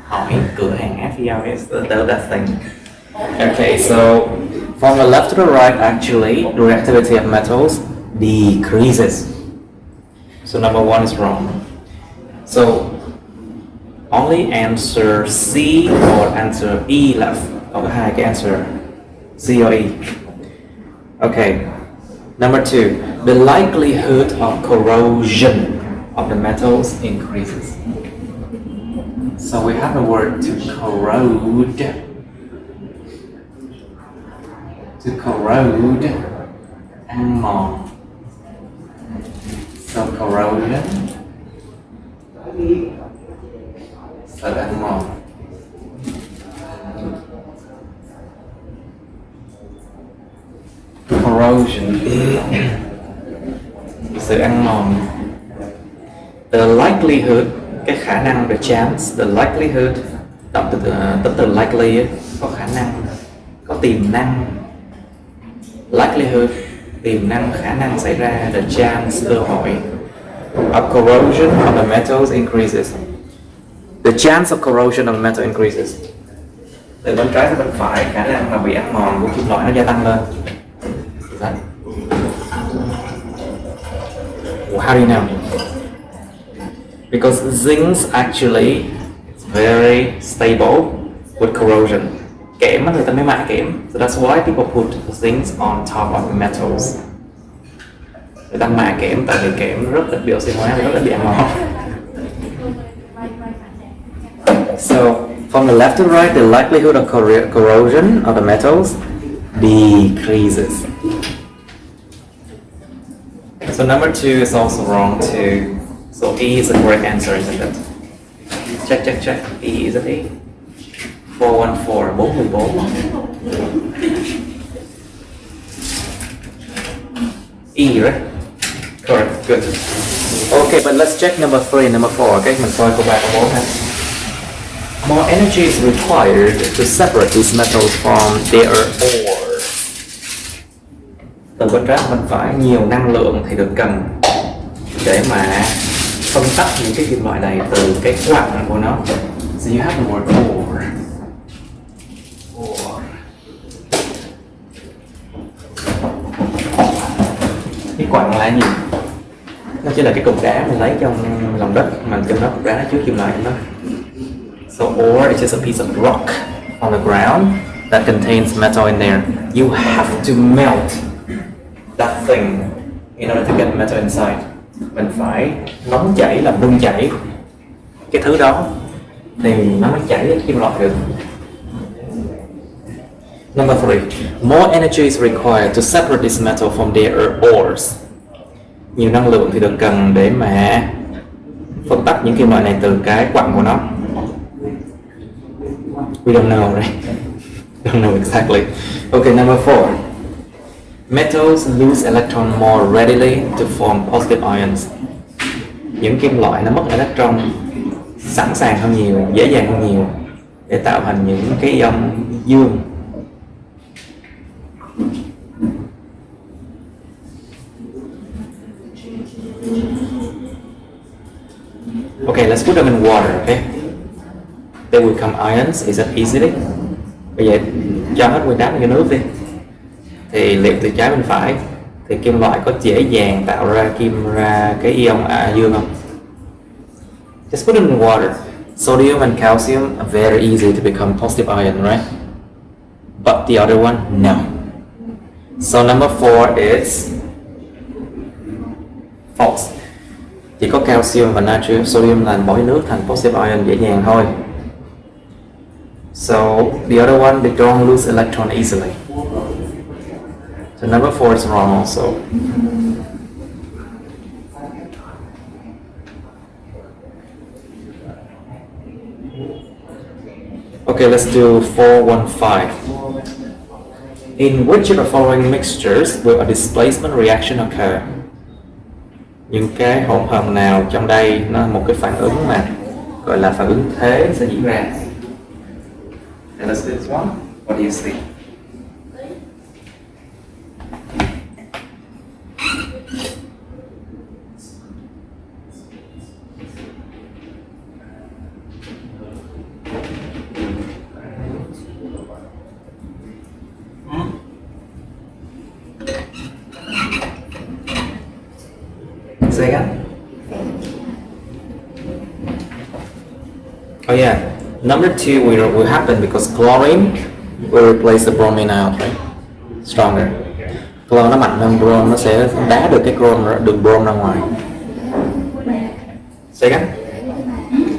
hỏi cửa hàng FPL is the thing. Okay, so from the left to the right, actually, the reactivity of metals decreases. So number 1 is wrong. So only answer C or answer E left. Có hai cái answer C or E. Okay. Number 2, the likelihood of corrosion of the metals increases. So we have the word to corrode. To corrode, ăn mòn. So corrosion, so ăn mòn. Corrosion, sự ăn mòn. The likelihood, cái khả năng, the chance, the likelihood, đọc từ likely ấy, có khả năng, có tiềm năng. Likelihood, tiềm năng, khả năng xảy ra, the chance, cơ hội. Of corrosion of the metals increases. The chance of corrosion of the metal increases. Từ bên trái sang bên phải, khả năng mà bị ăn mòn của kim loại nó gia tăng lên. How do you know? Because zinc actually is very stable with corrosion. Kẽm người ta mới mạ kẽm. So that's why people put zinc on top of metals. Người ta mạ kẽm tại vì kẽm rất ít bị oxy hóa, rất ít bị ăn mòn. So from the left to right, the likelihood of corrosion of the metals decreases. So number 2 is also wrong too. So E is the correct answer, isn't it? Check. E, is it E? 414, 414. E, right? Correct, good. Okay, but let's check number 3 and number 4, okay? Mình coi câu 3 câu 4 ha. More energy is required to separate these metals from their ore. Từ bên trái bên phải, nhiều năng lượng thì được cần để mà phân tách những cái kim loại này từ cái quặng của nó. So you have the word ore. Ore. là gì? Nó chỉ là cái cục đá mình lấy trong lòng đất mà trong đó cục đá nó chứa kim loại trong đó. So ore is just a piece of rock on the ground that contains metal in there. You have to melt that thing in order to get metal inside. Mình phải nóng chảy, làm bung chảy cái thứ đó thì nó mới chảy cái kim loại được. Number 3. More energy is required to separate this metal from their ores. Nhiều năng lượng thì được cần để mà phân tách những kim loại này từ cái quặng của nó. We don't know, right? Don't know exactly. Okay, number 4. Metals lose electron more readily to form positive ions. Những kim loại nó mất electron sẵn sàng hơn nhiều, dễ dàng hơn nhiều để tạo thành những cái ion dương. Okay, let's put them in water, okay? They will become ions, is that easily? Bây giờ cho hết nguyên đá vào nước đi. Thì liệu từ trái bên phải thì kim loại có dễ dàng tạo ra cái ion dương không? Just put them in water. Sodium and calcium are very easy to become positive ion, right? But the other one, no. So number 4 is false. Chỉ có calcium và natrium, sodium là bỏ nước thành positive ion dễ dàng thôi. So the other one, they don't lose electron easily. So number 4 is wrong also. Okay, let's do 415. In which of the following mixtures will a displacement reaction occur? Những cái hỗn hợp nào trong đây nó một cái phản ứng mà gọi là phản ứng thế sẽ diễn ra? And let's do this one. What do you see? Say again? Oh yeah, number 2 will happen because chlorine will replace the bromine out, right? Stronger. Chlorine nó mạnh hơn brom, nó sẽ đá được cái đường brom ra ngoài. Say again?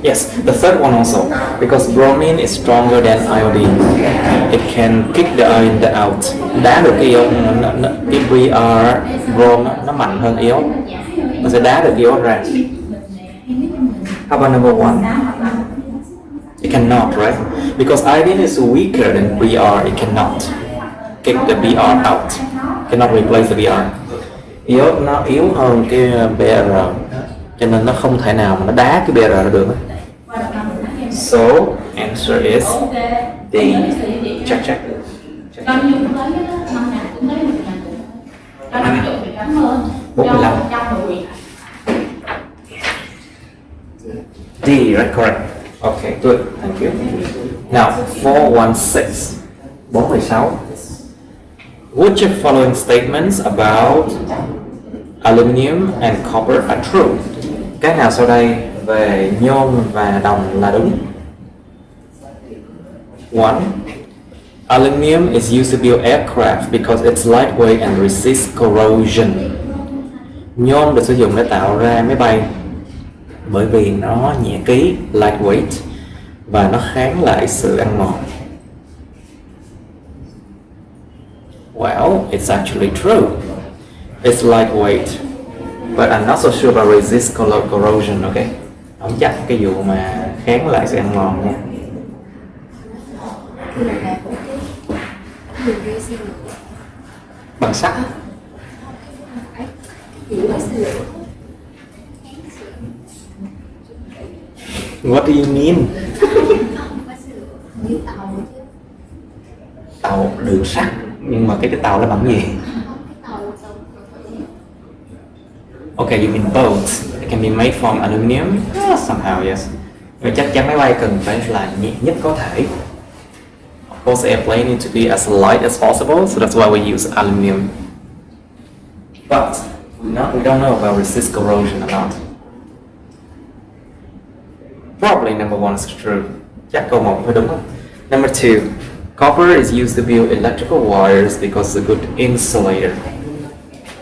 Yes, the third one also, because bromine is stronger than iodine. It can kick the ion out. Đá được cái ion, cái Br, brom nó mạnh hơn ion. Nó sẽ đá được ion ra. How about number 1? It cannot, right? Because iodine is weaker than Br, it cannot kick the Br out. Cannot replace the Br. Ion nó yếu hơn cái Br, cho nên nó không thể nào mà nó đá cái Br ra được. So, answer is D. Check. 45. D, right? Correct. Okay, good. Thank you. Now, 416. 416. Which of following statements about aluminum and copper are true? Cái nào sau đây về nhôm và đồng là đúng? 1. Aluminum is used to build aircraft because it's lightweight and resists corrosion. Nhôm được sử dụng để tạo ra máy bay bởi vì nó nhẹ ký, lightweight, và nó kháng lại sự ăn mòn. Well, it's actually true. It's lightweight, but I'm not so sure about resist corrosion, okay? Không chắc cái vụ mà kháng lại sự ăn mòn nha. Bằng sắt. What do you mean? Tàu đường sắt, nhưng mà cái tàu nó bằng gì? Okay, you mean boats. It can be made from aluminum? Somehow, yes. Và chắc chắn máy bay cần phải là nhẹ nhất có thể. Of course, airplane need to be as light as possible, so that's why we use aluminum. But we don't know about resist corrosion or not. Probably number 1 is true. Chắc câu 1 phải đúng không? Number 2, copper is used to build electrical wires because it's a good insulator.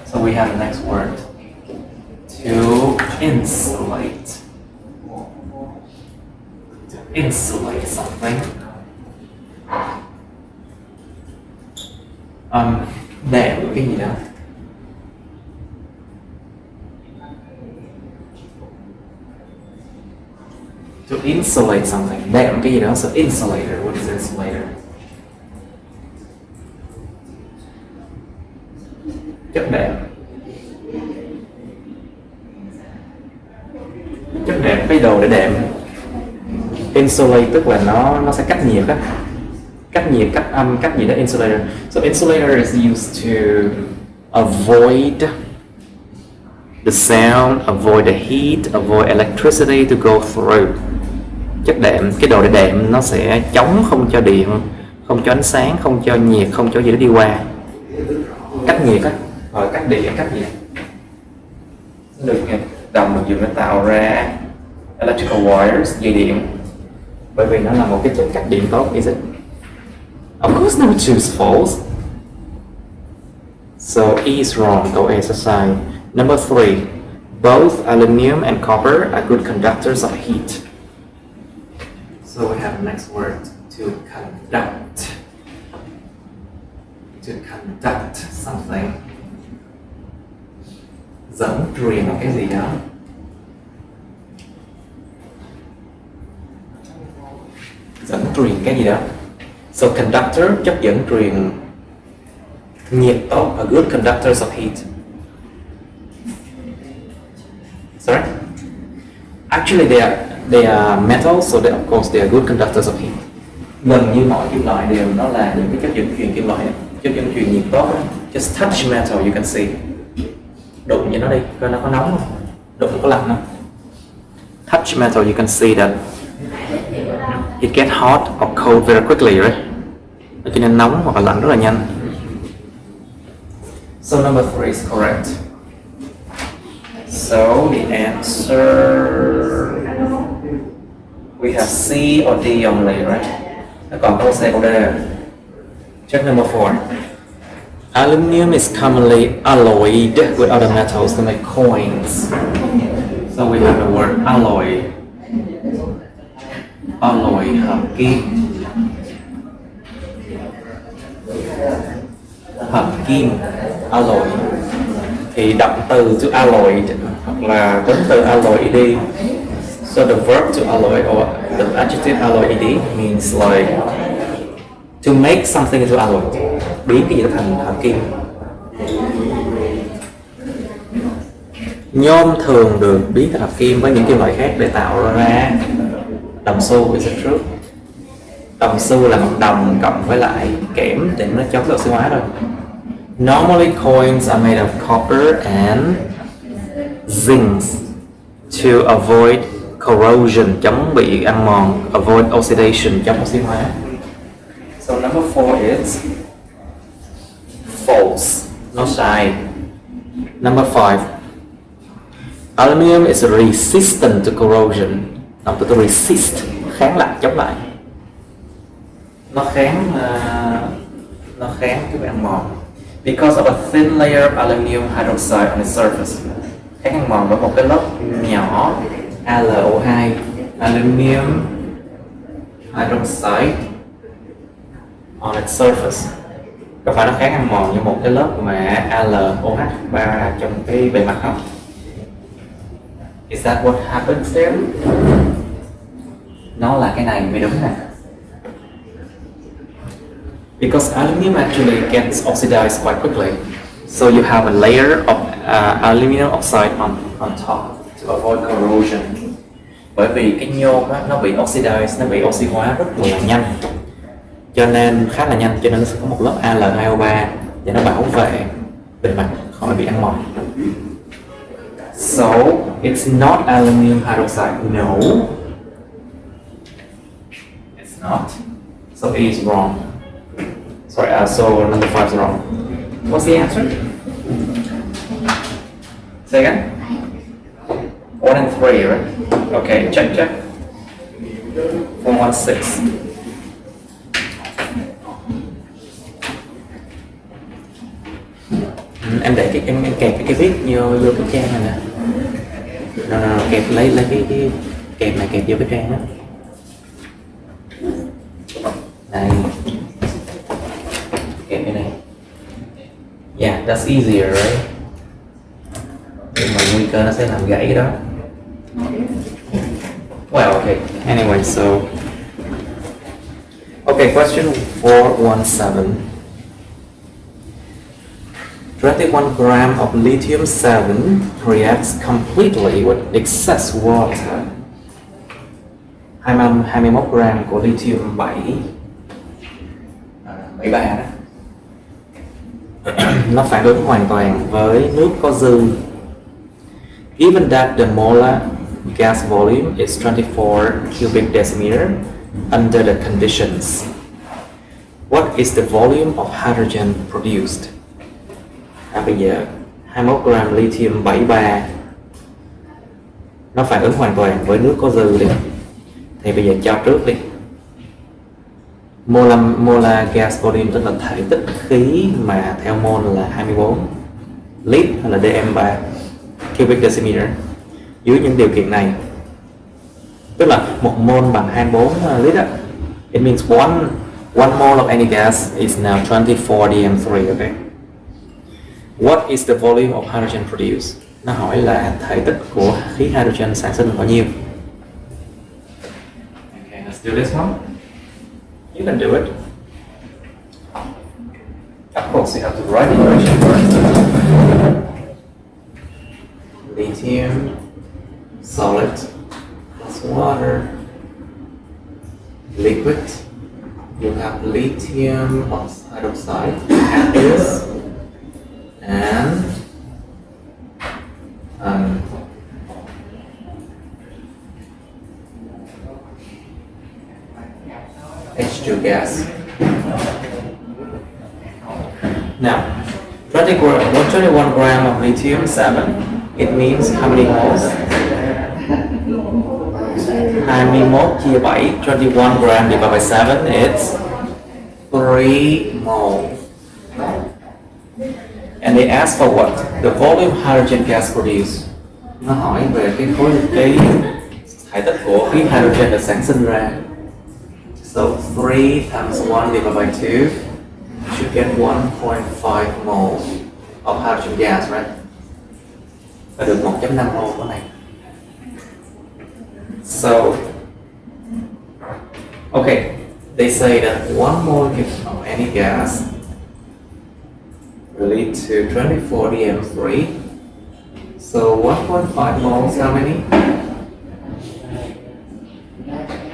So we have the next word. To insulate. To insulate something. Đệm cái gì đó. To insulate something. Đệm cái gì đó. So insulator. What is insulator? Chất đệm. Chất đệm, cái đồ để đệm. Insulate tức là nó sẽ cách nhiệt á. Cách nhiệt, cách âm, cách gì đó. Insulator. So insulator is used to avoid the sound, avoid the heat, avoid electricity to go through. Chất đệm, cái đồ để đệm nó sẽ chống không cho điện, không cho ánh sáng, không cho nhiệt, không cho gì đó đi qua. Cách nhiệt á, rồi cách điện, cách nhiệt. Được đồng được dùng để tạo ra electrical wires, dây điện. Bởi vì nó là một cái chất cách điện tốt, is it? Of course, number 2 is false. So E is wrong. Câu A is sai. Number 3, both aluminum and copper are good conductors of heat. So we have the next word, to conduct. To conduct something. Dẫn truyền cái gì đó. Dẫn truyền cái gì đó. So conductor, chất dẫn truyền nhiệt tốt, a good conductors of heat. Sorry? Actually they are metals, so of course they are good conductors of heat. Gần như mọi kim loại đều nó là những cái chất dẫn truyền kim loại, chất dẫn truyền nhiệt tốt. Just touch metal, you can see. Đụng như nó đi, coi nó có nóng không? Đụng có lạnh không? Touch metal, you can see that it get hot or cold very quickly, right? Nó cho nên nóng hoặc là lạnh rất là nhanh. So number 3 is correct. So the answer, we have C or D only, right? Nó còn câu C câu D. Check number 4. Aluminum is commonly alloyed with other metals to make coins. So we have the word alloy. Alloy, hợp kim. Hợp kim, alloy. Thì động từ to alloy hoặc là tính từ alloy ed. So the verb to alloy or the adjective alloy ed means like to make something into alloy, biến cái gì đó thành hợp kim. Nhôm thường được biến thành hợp kim với những kim loại khác để tạo ra đồng xu, is it true? Đồng xu là một đồng cộng với lại kẽm để nó chống oxy hóa thôi. Normally coins are made of copper and zinc to avoid corrosion, chống bị ăn mòn, avoid oxidation, chống oxy hóa. So number 4 is false, nó sai. Number 5, aluminum is resistant to corrosion. Động từ resist, kháng lại, chống lại. Nó kháng cái ăn mòn. Because of a thin layer of aluminum hydroxide on its surface. Kháng ăn mòn với một cái lớp nhỏ AlO2, aluminum hydroxide on its surface. Có phải nó kháng ăn mòn như một cái lớp mà AlOH3 trong cái bề mặt không? Is that what happens there? Nó là cái này mới đúng nè. Because aluminum actually gets oxidized quite quickly. So you have a layer of aluminum oxide on top to avoid corrosion. Bởi vì cái nhôm á, nó bị oxidized, nó bị oxy hóa rất là nhanh. Cho nên khá là nhanh, cho nên nó sẽ có một lớp Al2O3 để nó bảo vệ bề mặt khỏi bị ăn mòn. So it's not aluminum hydroxide. No, it's not. So A is wrong. Sorry, so number 5 is wrong. What's the answer? Say again? 1 and 3, right? Okay, check. 416. Em để cái em kẹp cái viết vô cái trang này nè. Rồi kẹp lấy cái kẹp này kẹp vô cái trang đó. Đây. Kẹp cái này. Yeah, that's easier, right? Nhưng mà nguy cơ nó sẽ làm gãy cái đó. Well, okay. Anyway, so okay, question 417. 21 gram of lithium 7 reacts completely with excess water. 21 gram của lithium 7 73 đó. Nó phản ứng hoàn toàn với nước có dư. Even that the molar gas volume is 24 cubic decimeter under the conditions. What is the volume of hydrogen produced? Bây giờ 21 gram lithium 73 nó phản ứng hoàn toàn với nước có dư đi. Thì bây giờ cho trước đi. Molar gas volume tức là thể tích khí mà theo mol là 24 lít hay là dm3 cubic decimeter. Dưới những điều kiện này, tức là một mol bằng 24 lít á, it means one mole of any gas is now 24 dm3, okay? What is the volume of hydrogen produced? Nó hỏi là thể tích của khí hydrogen sản sinh là bao nhiêu? Okay, let's do this one. You can do it. Of course, you have to write the equation first. Lithium, solid, plus water, liquid. You have lithium hydroxide, aqueous, and H2 gas. Now, 21 gram of lithium 7, it means how many moles? 21 chia 7, 21 gram divided by 7, it's 3 moles. And they ask for what? The volume hydrogen gas produced. Nó hỏi về cái thể tích của khí hydrogen được sản sinh ra. So 3 times 1 divided by 2, you should get 1.5 moles of hydrogen gas, right? Và được 1.5 mol của này. So, okay, they say that 1 mole of any gas will lead to 24 dm3. So 1.5 moles, how many?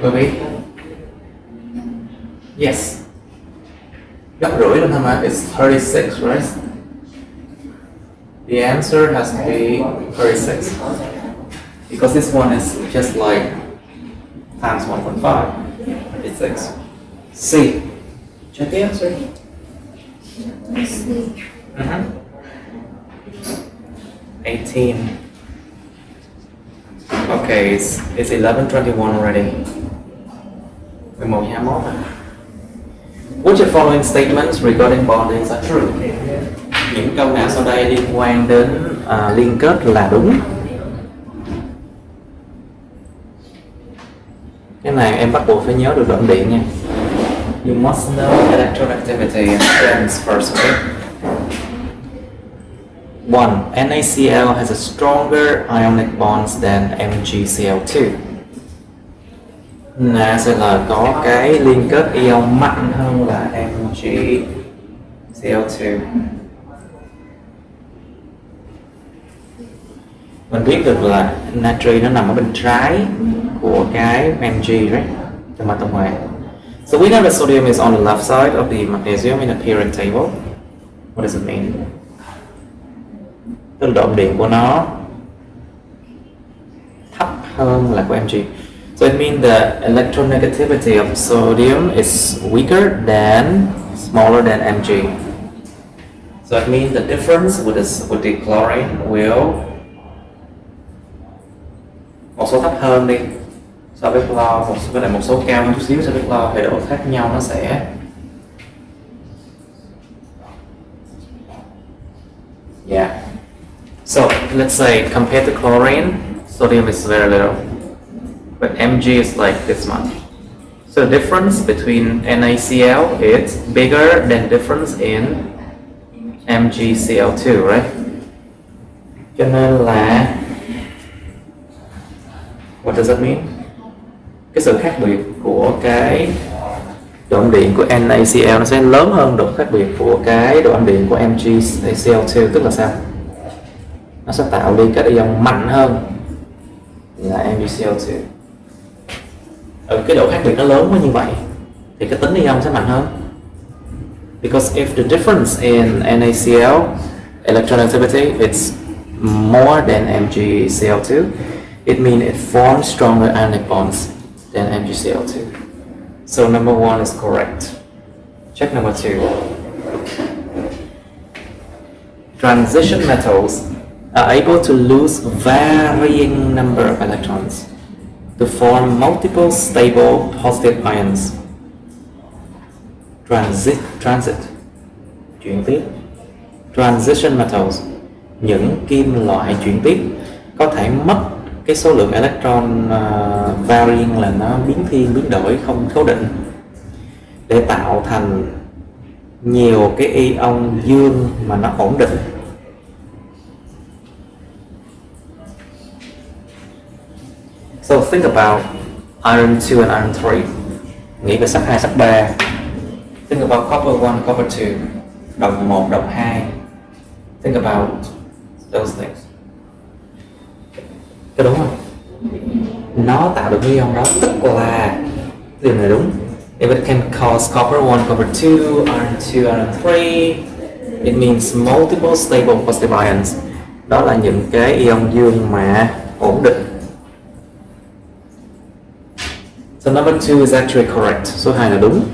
Will be? Yes. Gấp rưỡi luôn hả mà? It's 36, right? The answer has to be 36. Because this one is just like times 1.5. It's 6. C. Check the answer. Mm-hmm. 18. Okay, it's 11:21 already. 11:21. Which of the following statements regarding bondings are true? Những câu nào sau đây liên quan đến liên kết là đúng? Cái này em bắt buộc phải nhớ được đoạn điện nha. You must know electronegativity and strengths first, okay? 1. NaCl has a stronger ionic bonds than MgCl2. NaCl có cái liên kết ion mạnh hơn là MgCl2. Mình biết được là natri nó nằm ở bên trái của cái Mg, right? Trong mặt tổng hòa. So we know that sodium is on the left side of the magnesium in the periodic table. What does it mean? Tức là độ điện của nó thấp hơn là của Mg. So it means the electronegativity of sodium is weaker than, smaller than Mg. So it means the difference with the chlorine will một số thấp hơn đi so với clo, một số cao hơn chút xíu so với clo, thì độ khác nhau nó sẽ So let's say compared to chlorine, sodium is very little, but Mg is like this much. So the difference between NaCl is bigger than difference in MgCl2, right? Cho nên là what does that mean? Cái sự khác biệt của cái độ âm điện của NaCl nó sẽ lớn hơn độ khác biệt của cái độ âm điện của MgCl2, tức là sao? Nó sẽ tạo đi cái ion mạnh hơn là MgCl2. Cái độ khác biệt nó lớn quá như vậy thì cái tính ion sẽ mạnh hơn. Because if the difference in NaCl electronegativity it's more than MgCl2, it means it forms stronger ionic bonds than MgCl2. So number 1 is correct. Check number 2. Transition metals are able to lose varying number of electrons to form multiple stable positive ions. Transit chuyển tiếp. Transition metals, những kim loại chuyển tiếp có thể mất cái số lượng electron varying là nó biến thiên, biến đổi, không cố định, để tạo thành nhiều cái ion dương mà nó ổn định. So think about iron 2 and iron 3. Nghĩ về sắt 2, sắt 3. Think about copper 1, copper 2. Đồng 1, đồng 2. Think about those things. Cái đúng không? Nó tạo được ion đó, tức là điều này đúng. If it can cause copper 1, copper 2, iron 2, iron 3, it means multiple stable positive ions. Đó là những cái ion dương mà ổn định. So number 2 is actually correct. Số 2 là đúng.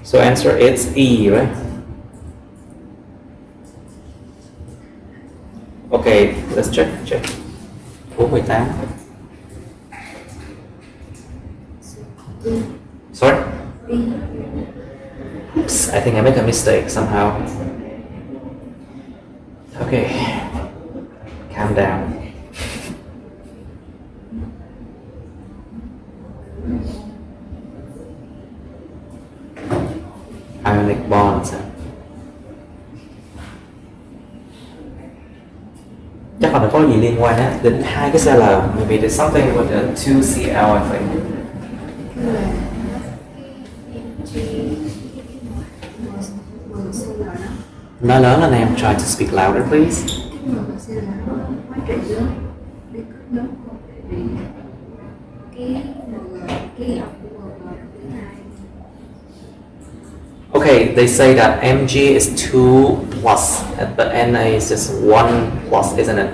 So answer is E, right? Okay, let's check. 418. Sorry? Oops, I think I make a mistake somehow. Okay, calm down. Ionic bonds. Chắc là có gì liên quan á đến hai cái cell. Maybe there's something with the 2Cl, I think. Nói lớn lên em, try to speak louder please. Okay, they say that Mg is 2 plus, but Na is just 1 plus, isn't it?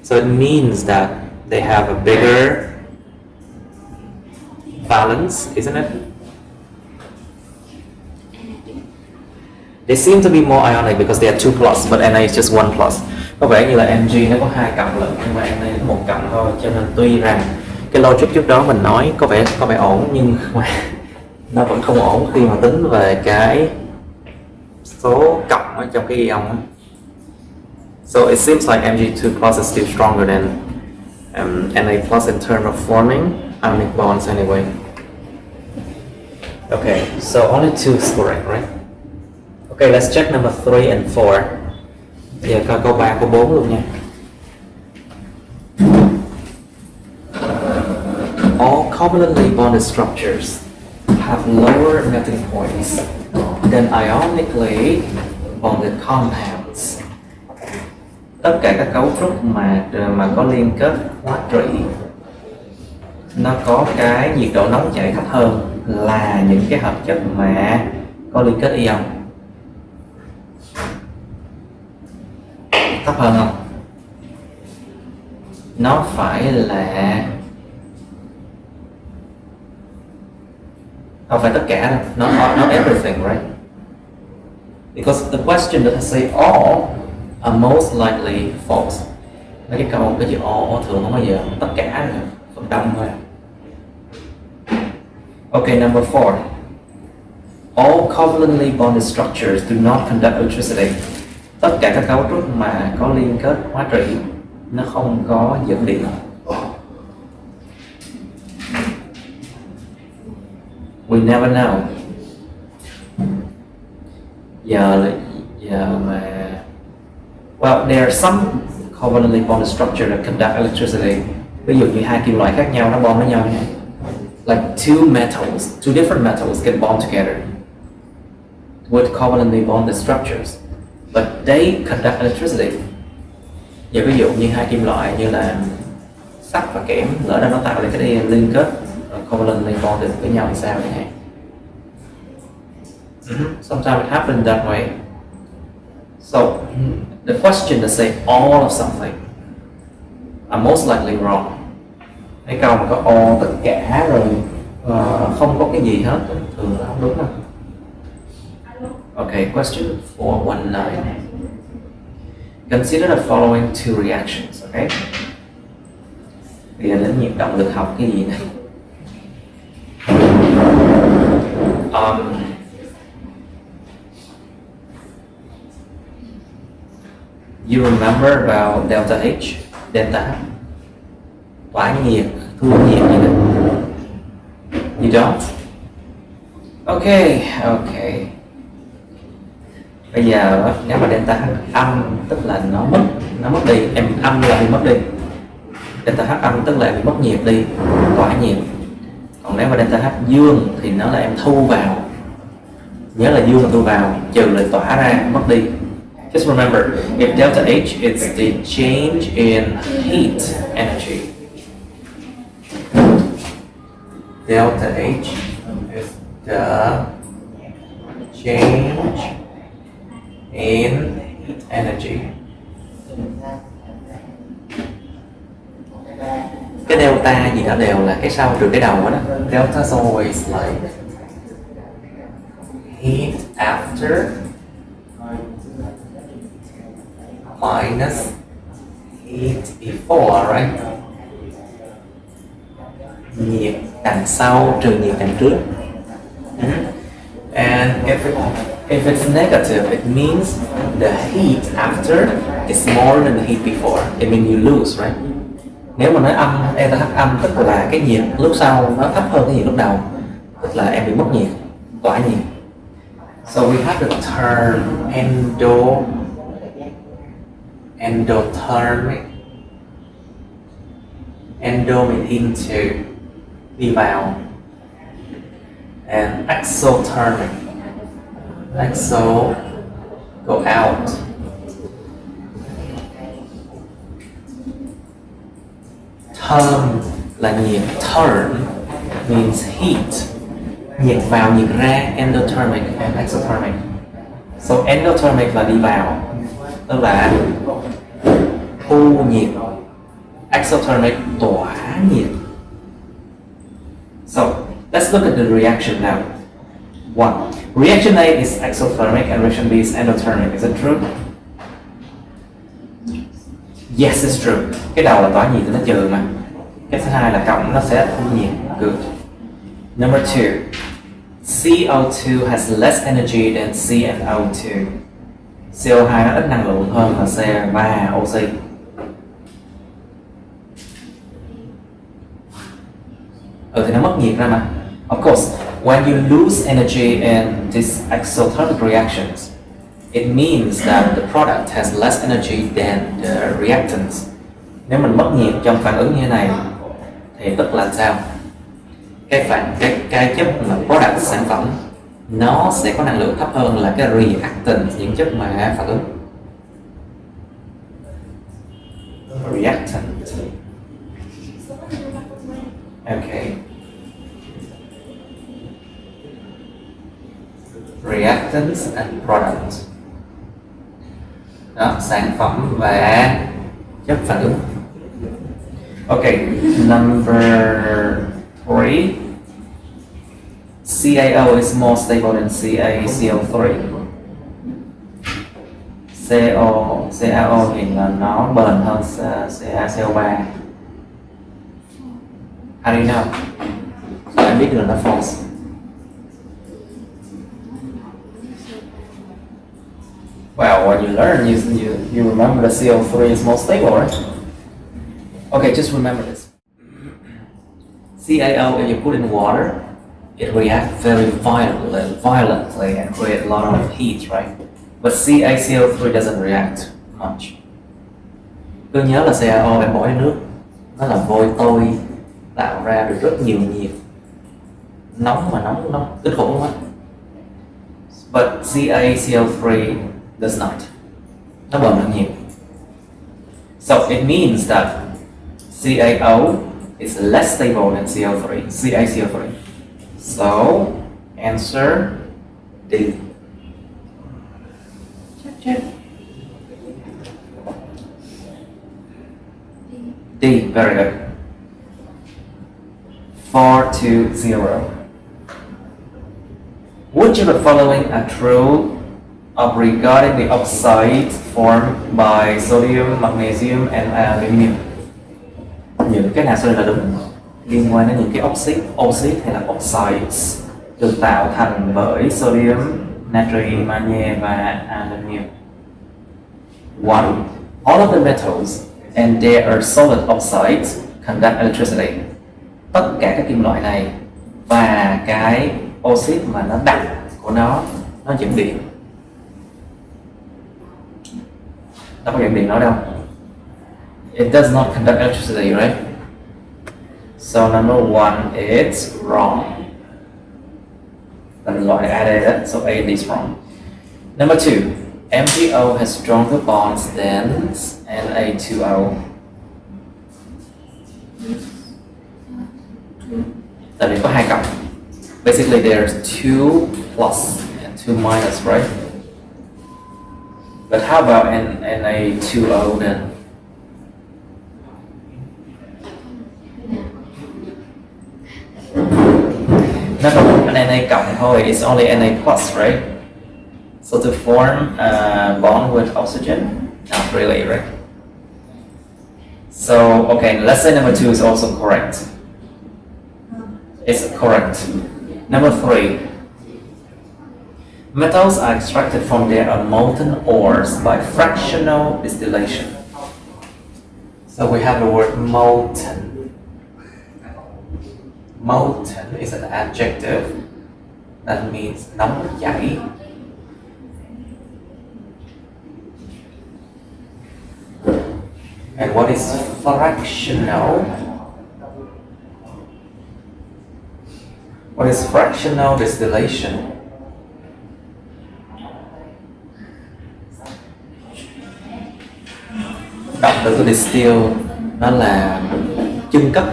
So it means that they have a bigger valence, isn't it? They seem to be more ionic because they are 2 plus, but Na is just 1 plus. Có vẻ như là Mg nó có 2 cộng lận, nhưng mà Na có 1 cộng thôi. Cho nên tuy rằng cái logic trước đó mình nói có vẻ ổn, nhưng mà nó vẫn không ổn khi mà tính về cái số cộng ở trong cái ion. So it seems like Mg2 plus is still stronger than Na plus in terms of forming ionic bonds anyway. Okay, so only 2 is correct, right? Okay, let's check number 3 and 4. Giờ coi câu 3, câu 4 luôn nha. All covalently bonded structures have lower melting points than ionically bonded compounds. Tất cả các cấu trúc mà có liên kết hóa trị nó có cái nhiệt độ nóng chảy thấp hơn là những cái hợp chất mà có liên kết ion. Thấp hơn không? Nó phải là không phải tất cả đâu, not everything, right? Because the question that I say all are most likely false. Mấy cái câu cái chữ O thường không bao giờ tất cả nữa, phần đông thôi. Okay, number 4. All covalently bonded structures do not conduct electricity. Tất cả các cấu trúc mà có liên kết hóa trị nó không có dẫn điện. We never know. Giờ mà well, there are some covalently bonded structure that conduct electricity. Ví dụ như hai kim loại khác nhau nó bond với nhau nha. Like two different metals can bond together with covalently bonded structures, but they conduct electricity. Giờ ví dụ như hai kim loại như là sắt và kẽm, lỡ ra nó tạo ra cái liên kết covalently bonded với nhau thì sao vậy hả? Sometimes it happens that way. So the question that say all of something are most likely wrong. Cái câu mà có all tất cả rồi không có cái gì hết thường là không đúng đâu. Okay, question 419. Consider the following two reactions, okay? Bây giờ đến nhiệt động lực học cái gì này? You remember about delta H, delta H? Tỏa nhiệt, thu nhiệt gì đó. You don't? Okay. Bây giờ nếu mà delta H âm tức là nó mất đi, em âm là bị mất đi. Delta H âm tức là bị mất nhiệt đi, tỏa nhiệt. Còn nếu mà delta H dương thì nó là em thu vào. Nhớ là dương là thu vào, trừ là tỏa ra, mất đi. Just remember, if delta H is the change in heat energy. Delta H is the change in heat energy. Cái delta gì đó đều là cái sau trừ cái đầu đó. Delta is always like heat after minus heat before, right? Nhiệt đằng sau trừ nhiệt đằng trước. And if it's negative, it means the heat after is more than the heat before. It means you lose, right? Nếu mà nói âm, delta H âm tức là cái nhiệt lúc sau nó thấp hơn cái nhiệt lúc đầu, tức là em bị mất nhiệt, tỏa nhiệt. So we have the term endothermic. Endo means into, đi vào, and exothermic. Exo, go out. Therm là nhiệt, therm means heat, nhiệt vào nhiệt ra, endothermic and exothermic. So endothermic là đi vào, tức là thu nhiệt, exothermic tỏa nhiệt. So let's look at the reaction now. 1. Reaction A is exothermic and reaction B is endothermic. Is it true? Yes, it's true. Cái đầu là tỏa nhiệt thì nó trừ mà. Cái thứ hai là cộng, nó sẽ thu nhiệt. Good. Number 2. CO2 has less energy than CnO2. CO2 nó ít năng lượng hơn là C3O2. Thì nó mất nhiệt ra mà. Of course, when you lose energy in these exothermic reactions, it means that the product has less energy than the reactants. Nếu mình mất nhiệt trong phản ứng như thế này thì tức là sao? Cái chất mà product, sản phẩm, nó sẽ có năng lượng thấp hơn là cái reactant, những chất mà phản ứng. Reactant. Okay. Reactants and products. Đó, sản phẩm và chất phản ứng. Okay, number 3. CaO is more stable than CaCO3. CaO thì là nó bền hơn CaCO3. How do you know? So em biết được là nó false. Well, when you learn, you remember the CO3 is more stable, right? Okay, just remember this. CaO, if you put in water, it reacts very violently and create a lot of heat, right? But CaCO3 doesn't react much. Cứ nhớ là CaO em bỏ vào nước, nó là vôi tôi tạo ra được rất nhiều nhiệt, nóng kinh khủng luôn á. But CaCO3 does not. Nó bền hơn nhiều. So it means that CaO is less stable than CaCO3. So answer D. Check. D, very good. 4-0. Which of the following are true regarding the oxides formed by sodium, magnesium, and aluminum? Những cái nào sau đây là đúng liên quan đến những cái oxide hay là oxides được tạo thành bởi sodium, natri, magie và aluminum. 1. All of the metals and their solid oxides conduct electricity. Tất cả các kim loại này và cái oxide mà nó đặc của nó dẫn điện. Nó có dẫn điện nói đâu? It does not conduct electricity, right? So number 1 is wrong. Là loại A đó, so A is wrong. Number 2, MgO has stronger bonds than Na2O. Tại vì có hai cộng. Basically there's 2 plus and 2 minus, right? But how about Na2O then? Nó có một Na cộng thôi, it's only Na plus, right? So to form a bond with oxygen, not really, right? So, okay, let's say number 2 is also correct. It's correct. Number 3. Metals are extracted from their molten ores by fractional distillation. So we have the word molten. Molten is an adjective that means nóng chảy. And what is fractional? What is fractional distillation? Đọc từ distill nó là chưng cất.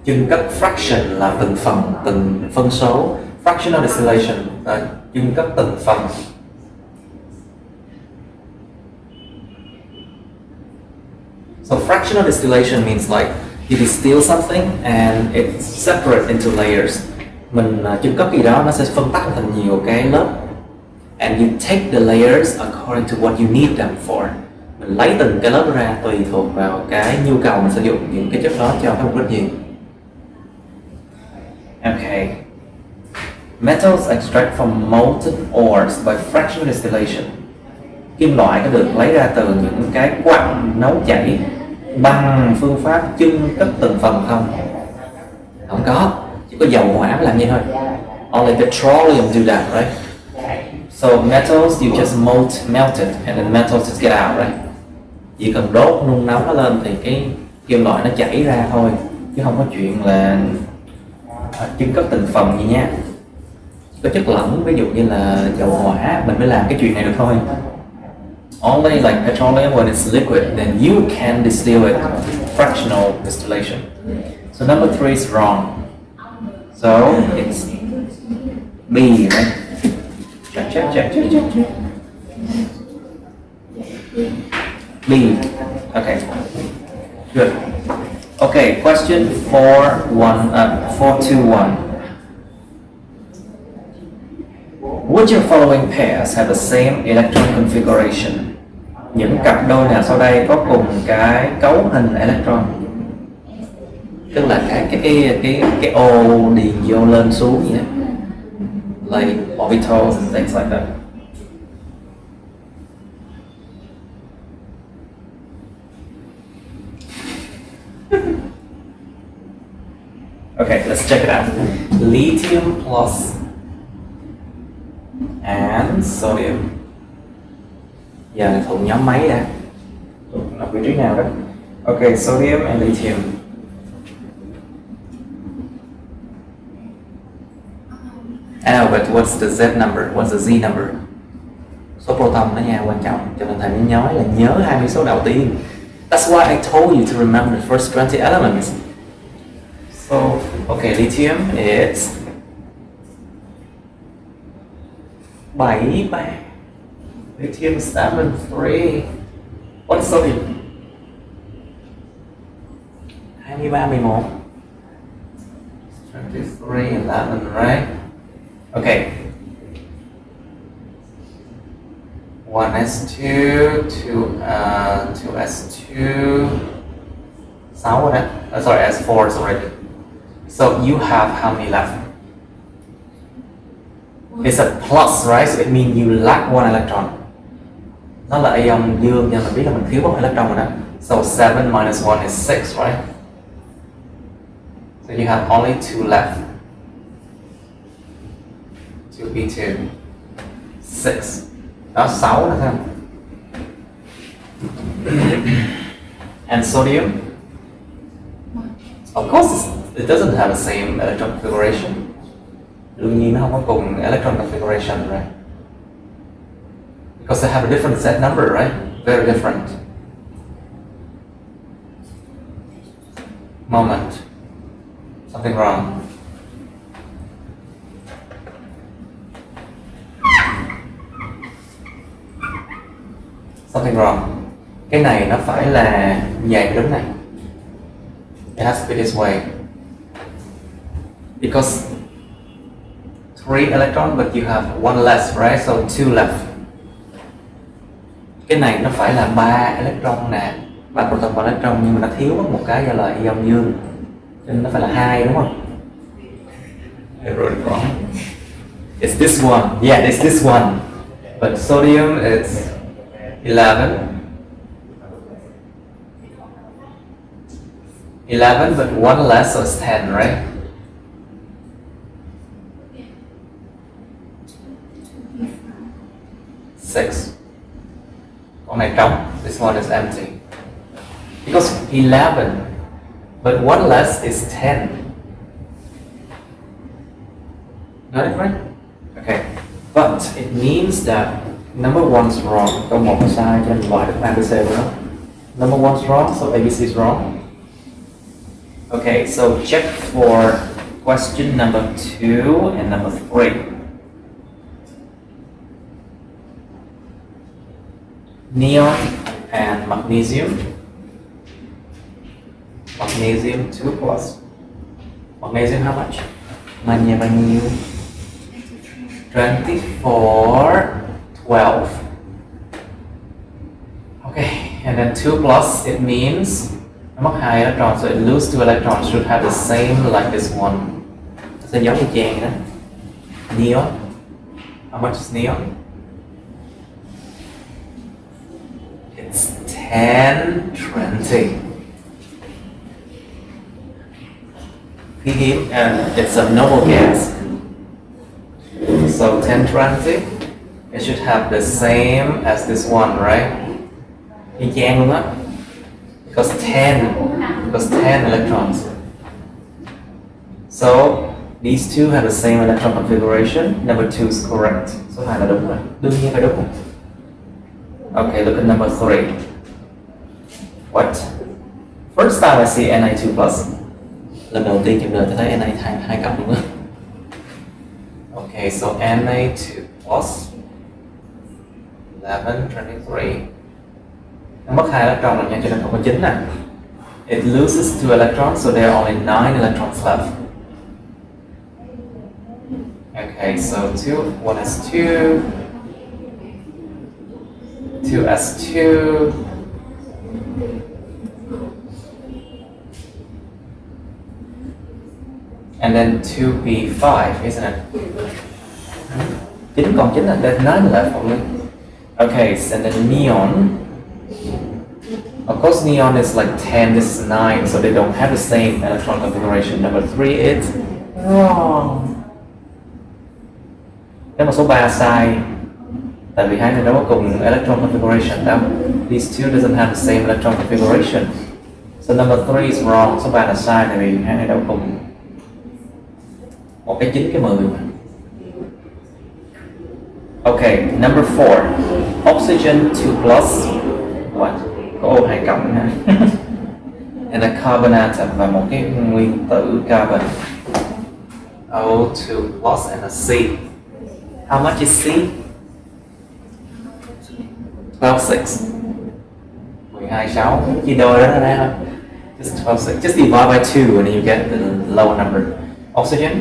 Chưng cất fraction là từng phần, từng phân số. Fractional distillation là chưng cất từng phần. So fractional distillation means like you distill something and it's separate into layers. Mình chưng cất gì đó nó sẽ phân tách thành nhiều cái lớp. And you take the layers according to what you need them for. Mình lấy từng cái lớp ra tùy thuộc vào cái nhu cầu mình sử dụng những cái chất đó cho cái mục đích gì. Okay. Metals extract from molten ores by fractional distillation. Kim loại có được lấy ra từ những cái quặng nấu chảy bằng phương pháp chưng cất từng phần không? Không có, chỉ có dầu hỏa mới làm như thôi. Only petroleum do that, right? So metals you just melt it and then metals just get out, right? Chỉ cần đốt nung nóng nó lên thì cái kim loại nó chảy ra thôi, chứ không có chuyện là chưng cất từng phần gì nha. Có chất lỏng ví dụ như là dầu hỏa mình mới làm cái chuyện này được thôi. Only like petroleum when it's liquid, then you can distill it, fractional distillation. So number 3 is wrong. So it's B, right? Check. B. Okay. Good. Okay. Question 4-1. Which of following pairs have the same electron configuration? Những cặp đôi nào sau đây có cùng cái cấu hình electron? Tức là cái ô điền vô lên xuống vậy đó. Like orbitals and things like that. Okay, let's check it out. Lithium plus and sodium. Giờ thuộc nhóm mấy đã? Thuộc vị trí nào đó? Okay, sodium and lithium. Oh, but what's the Z number? What's the Z number? Số proton đó nha, quan trọng. Cho nên thầy mới nói là nhớ 20 số đầu tiên. That's why I told you to remember the first 20 elements. So, okay, lithium it's 7. Lithium is 3. What's sodium? 23, 11. 23, 11, right? Okay. 1s2, 2s2, 6 rồi đấy. Sorry, s4 already. So you have how many left? It's a plus, right? So it means you lack one electron. Nó là ion dương nhưng mà biết là mình thiếu một electron rồi đó. So 7 minus 1 is 6, right? So you have only 2 left. 2p2. 6. Đó 6 nữa thôi. And sodium? Of course it doesn't have the same electron configuration. Đương nhiên nó không có cùng electron configuration, right? Because they have a different Z number, right? Very different. Moment. Something wrong. Something wrong. Cái này nó phải là dạng đứng này. It has to be this way. Because 3 electron but you have 1 less, right? So 2 left. Cái này nó phải là 3 electron nè, 3 proton 1 electron nhưng mà nó thiếu mất một cái gọi là ion dương. Cho nên nó phải là 2 đúng không? I wrote it wrong. It's this one. Yeah, it's this one. But sodium is 11. 11 but 1 less, so it's 10, right? Six. Con này trống. This one is empty. Because 11 but 1 less is 10. Got it right? Okay. But it means that number 1's wrong. Câu 1 là sai cho nên loại được ABC của nó. Number 1's wrong, so ABC is wrong. Okay, so check for question number 2 and number 3. Neon and magnesium. Magnesium 2 plus. Magnesium how much? Magne bao nhiêu? 24, 12. Okay, and then 2 plus, it means nó mất 2 electrons, so it loses 2 electrons, should have the same like this one. Nó sẽ giống như chàng đó. Neon. How much is neon? It's 10, 20. Helium, and it's a noble gas. So 10, 20, it should have the same as this one, right? Y chang luôn á. Because 10 electrons. So these two have the same electron configuration. Number 2 is correct. Số 2 là đúng rồi. Đương nhiên phải đúng rồi. Okay, look at number 3. What? First time I see Na2 plus. Lần đầu tiên trong đời tôi thấy Na hai cấp luôn á. Okay, so Na2 plus 11, 23. Nó mất 2 electron rồi nha, cho nên không có 9 nè. It loses 2 electrons, so there are only 9 electrons left. Okay, so 1s2, 2s2, and then 2p5, isn't it? 9 còn 9 là there's 9 left only. Okay, and then neon. Of course, neon is like 10, this is 9, so they don't have the same electron configuration. Number 3 is wrong. Nếu mà số 3 sai, tại vì hai này đâu có cùng electron configuration đâu. These two doesn't have the same electron configuration. So number 3 is wrong. Số 3 là sai, tại vì hai này đâu có cùng một cái 9 cái 10 mà. Okay, number 4. Oxygen 2 plus what? Có O2 cộng ha. And a carbon atom và một cái nguyên tử carbon. O2 plus and a C. How much is C? 12.6. 12.6. Chia đôi đó ra thôi. Just 12.6. Just divide by 2 and you get the lower number. Oxygen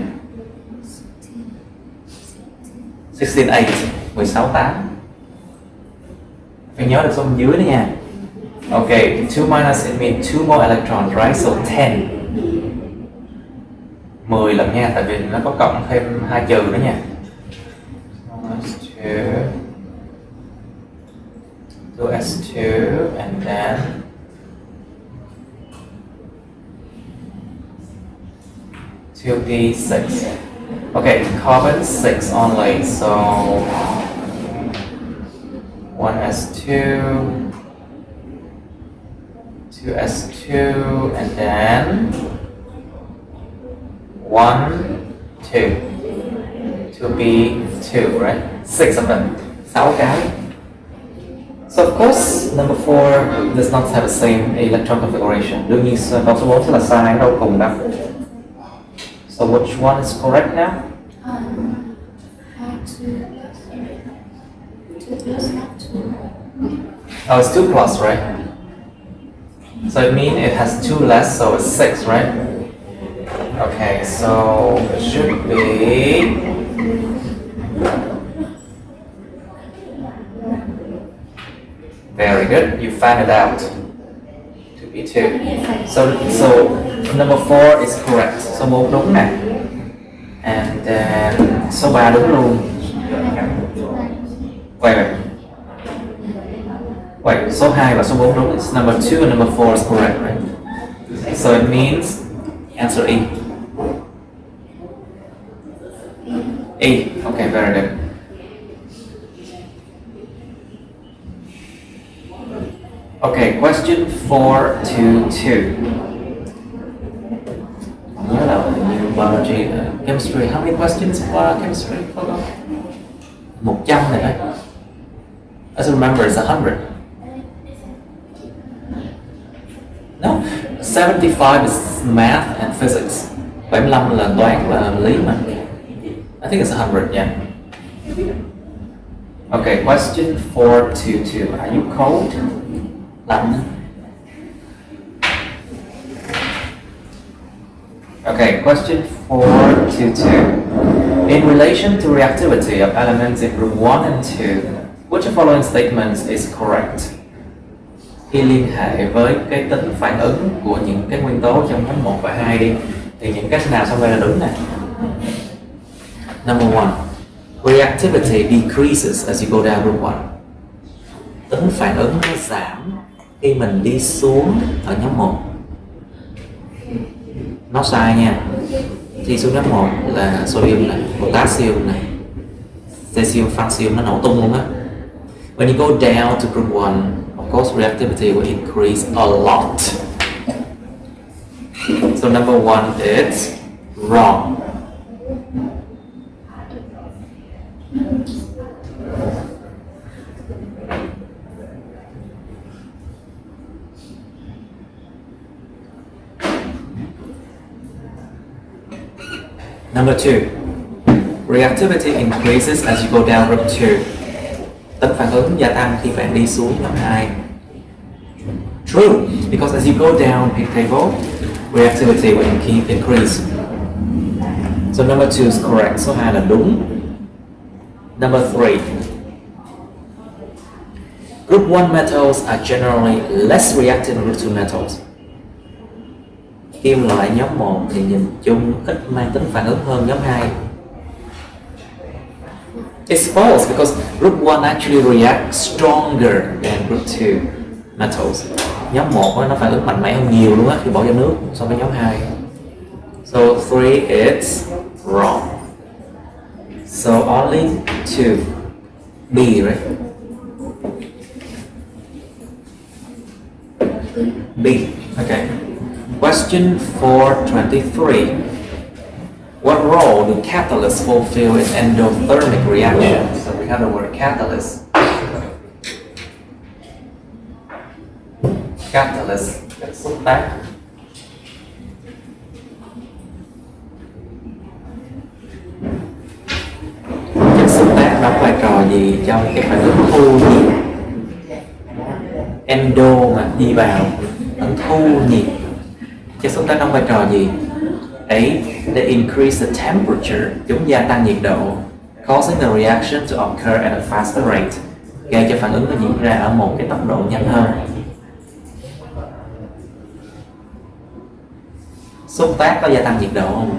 16.8. 16.8. Phải nhớ được số bên dưới đó nha. Okay, 2 minus it means 2 more electrons, right? So 10. 10 lần nha, tại vì nó có cộng thêm 2 trừ nữa nha. 2s2 and then two p6. Okay, carbon 6 only, so 1s2, 2s2, and then 1, 2, 2p2, right? 6 of them. 6 cái. So of course, number 4 does not have the same electron configuration. Đương nhiên câu số 4 sẽ là sai, đâu cùng đâu. So which one is correct now? Oh, it's 2 plus, right? So it means it has 2 less, so it's 6, right? Okay, so it should be very good. You found it out. 2p2. So number 4 is correct. Số 4 đúng nè. And then số 3 đúng luôn. Wait, số 2 và số 4 đúng. It's number 2 and number 4 is correct, right? So it means answer E. E. Okay, very good. Okay, question 422. Nhớ là biology, chemistry. How many questions for chemistry? 100 này đấy. I still remember it's 100. No, 75 is math and physics. 75 là toán và lý mà. I think it's 100, yeah. Okay, question 422. Are you cold? Lạnh. Okay, question 422. In relation to reactivity of elements in group 1 and 2, which of the following statements is correct? Khi liên hệ với cái tính phản ứng của những cái nguyên tố trong nhóm 1 và 2 đi, thì những cái nào sau đây là đúng nè? Number 1. Reactivity decreases as you go down group 1. Tính phản ứng nó giảm khi mình đi xuống ở nhóm 1. Nó sai nha. Đi xuống nhóm 1 là sodium này, potassium này, cesium, francium nó nổ tung luôn á. When you go down to group 1, of course reactivity will increase a lot. So number 1 is wrong. Number 2, reactivity increases as you go down group 2. Tính phản ứng gia tăng khi bạn đi xuống nhóm 2. True, because as you go down the table, reactivity will keep increase. So number 2 is correct. Số 2 là đúng. Number 3. Group 1 metals are generally less reactive than group 2 metals. Kim loại nhóm 1 thì nhìn chung ít mang tính phản ứng hơn nhóm 2. It's false because group 1 actually reacts stronger than group 2 metals. Nhóm 1 nó phản ứng mạnh mẽ hơn nhiều luôn á khi bỏ vô nước so với nhóm 2. So 3 is wrong. So only 2. B, right? B. Okay. Question 423. What role do catalysts fulfill in endothermic reactions? So we have the word catalyst. Catalyst, chất xúc tác. Chất xúc tác đóng vai trò gì trong cái phản ứng thu nhiệt? Endo mà đi vào thu nhiệt. Chất xúc tác đóng vai trò gì? A. They increase the temperature, chúng gia tăng nhiệt độ, causing the reaction to occur at a faster rate, gây cho phản ứng nó diễn ra ở một cái tốc độ nhanh hơn. Xúc tác có gia tăng nhiệt độ không?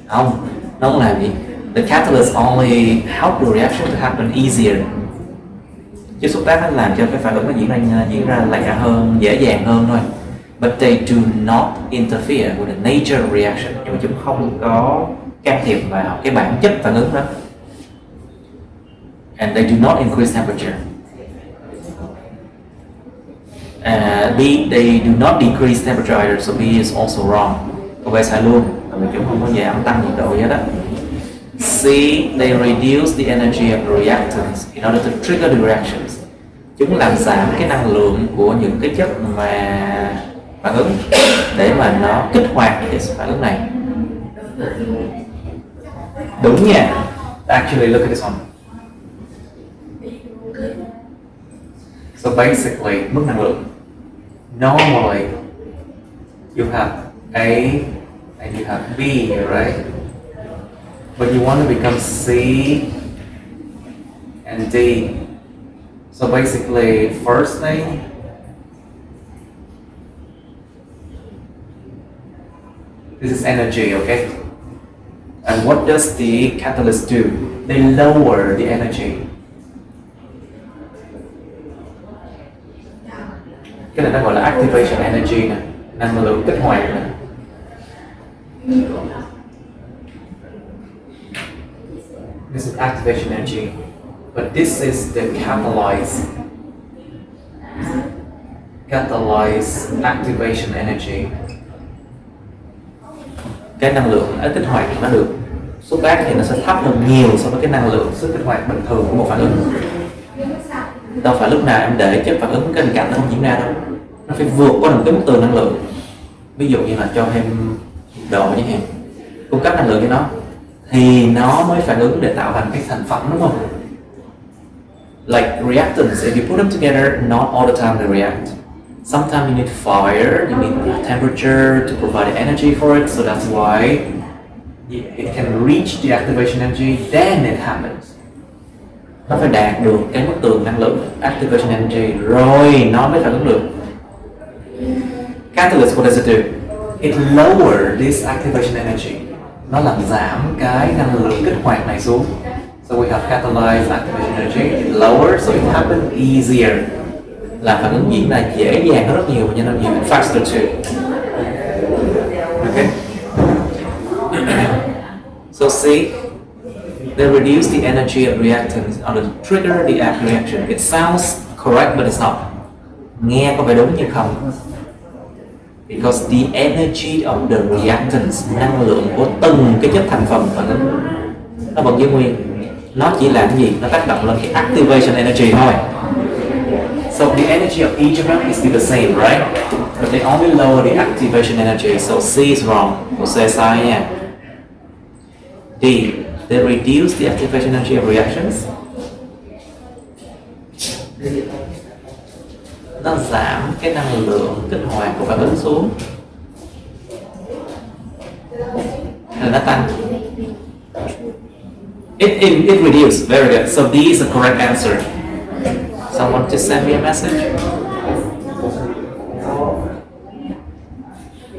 Không, nó không làm gì. The catalyst only help the reaction to happen easier. Chứ xúc tác nó làm cho cái phản ứng nó diễn ra lẹ hơn, dễ dàng hơn thôi. But they do not interfere with the nature of reaction. Nhưng mà chúng không có can thiệp vào cái bản chất phản ứng đó. And they do not increase temperature. B. They do not decrease temperature either, so B is also wrong. Câu B sai luôn, tại vì chúng không có giảm tăng nhiệt độ gì đó. C. They reduce the energy of the reactants in order to trigger the reactions. Chúng làm giảm cái năng lượng của những cái chất mà phản ứng để mà nó kích hoạt cái phản ứng này. Đúng nha. Actually, look at this one. So basically, mức năng lượng. Normally, you have A and you have B, right? But you want to become C and D. So basically, first thing, this is energy, okay? And what does the catalyst do? They lower the energy. Cái này nó gọi là activation energy nè, năng lượng kích hoạt nè. This is activation energy, but this is the catalyze activation energy. Cái năng lượng ở kích hoạt nó được xúc tác thì nó sẽ thấp hơn nhiều so với cái năng lượng sức kích hoạt bình thường của một phản ứng. Đâu phải lúc nào em để cho phản ứng cái bên cạnh nó không diễn ra đâu, nó phải vượt qua một cái mức tường năng lượng. Ví dụ như là cho thêm độ chẳng hạn, cung cấp năng lượng cho nó thì nó mới phản ứng để tạo thành cái thành phẩm, đúng không? Like reactants, if you put them together, not all the time they react. Sometimes you need fire, you need temperature to provide the energy for it, so that's why it can reach the activation energy, then it happens. Nó phải đạt được cái mức tường năng lượng activation energy rồi nó mới phản ứng được. Catalyst, what does it do? It lowers this activation energy. Nó làm giảm cái năng lượng kích hoạt này xuống. So we have catalyzed activation energy, it lowers, so it happens easier. Làm phản ứng diễn ra dễ dàng hơn rất nhiều và nhanh hơn nhiều, faster too. Okay. So see, they reduce the energy of reactants in order to trigger the reaction. It sounds correct, but it's not. Nghe có vẻ đúng nhưng không. Because the energy of the reactants, năng lượng của từng cái chất thành phần phản ứng, nó vẫn giữ nguyên. Nó chỉ làm cái gì? Nó tác động lên cái activation energy thôi. So the energy of each of them is still the same, right? But they only lower the activation energy. So C is wrong. Cô C sai nha. D. They reduce the activation energy of reactions. Nó giảm cái năng lượng kích hoạt của phản ứng xuống. Rồi nó tăng. It reduced. Very good. So D is the correct answer. Someone just send me a message.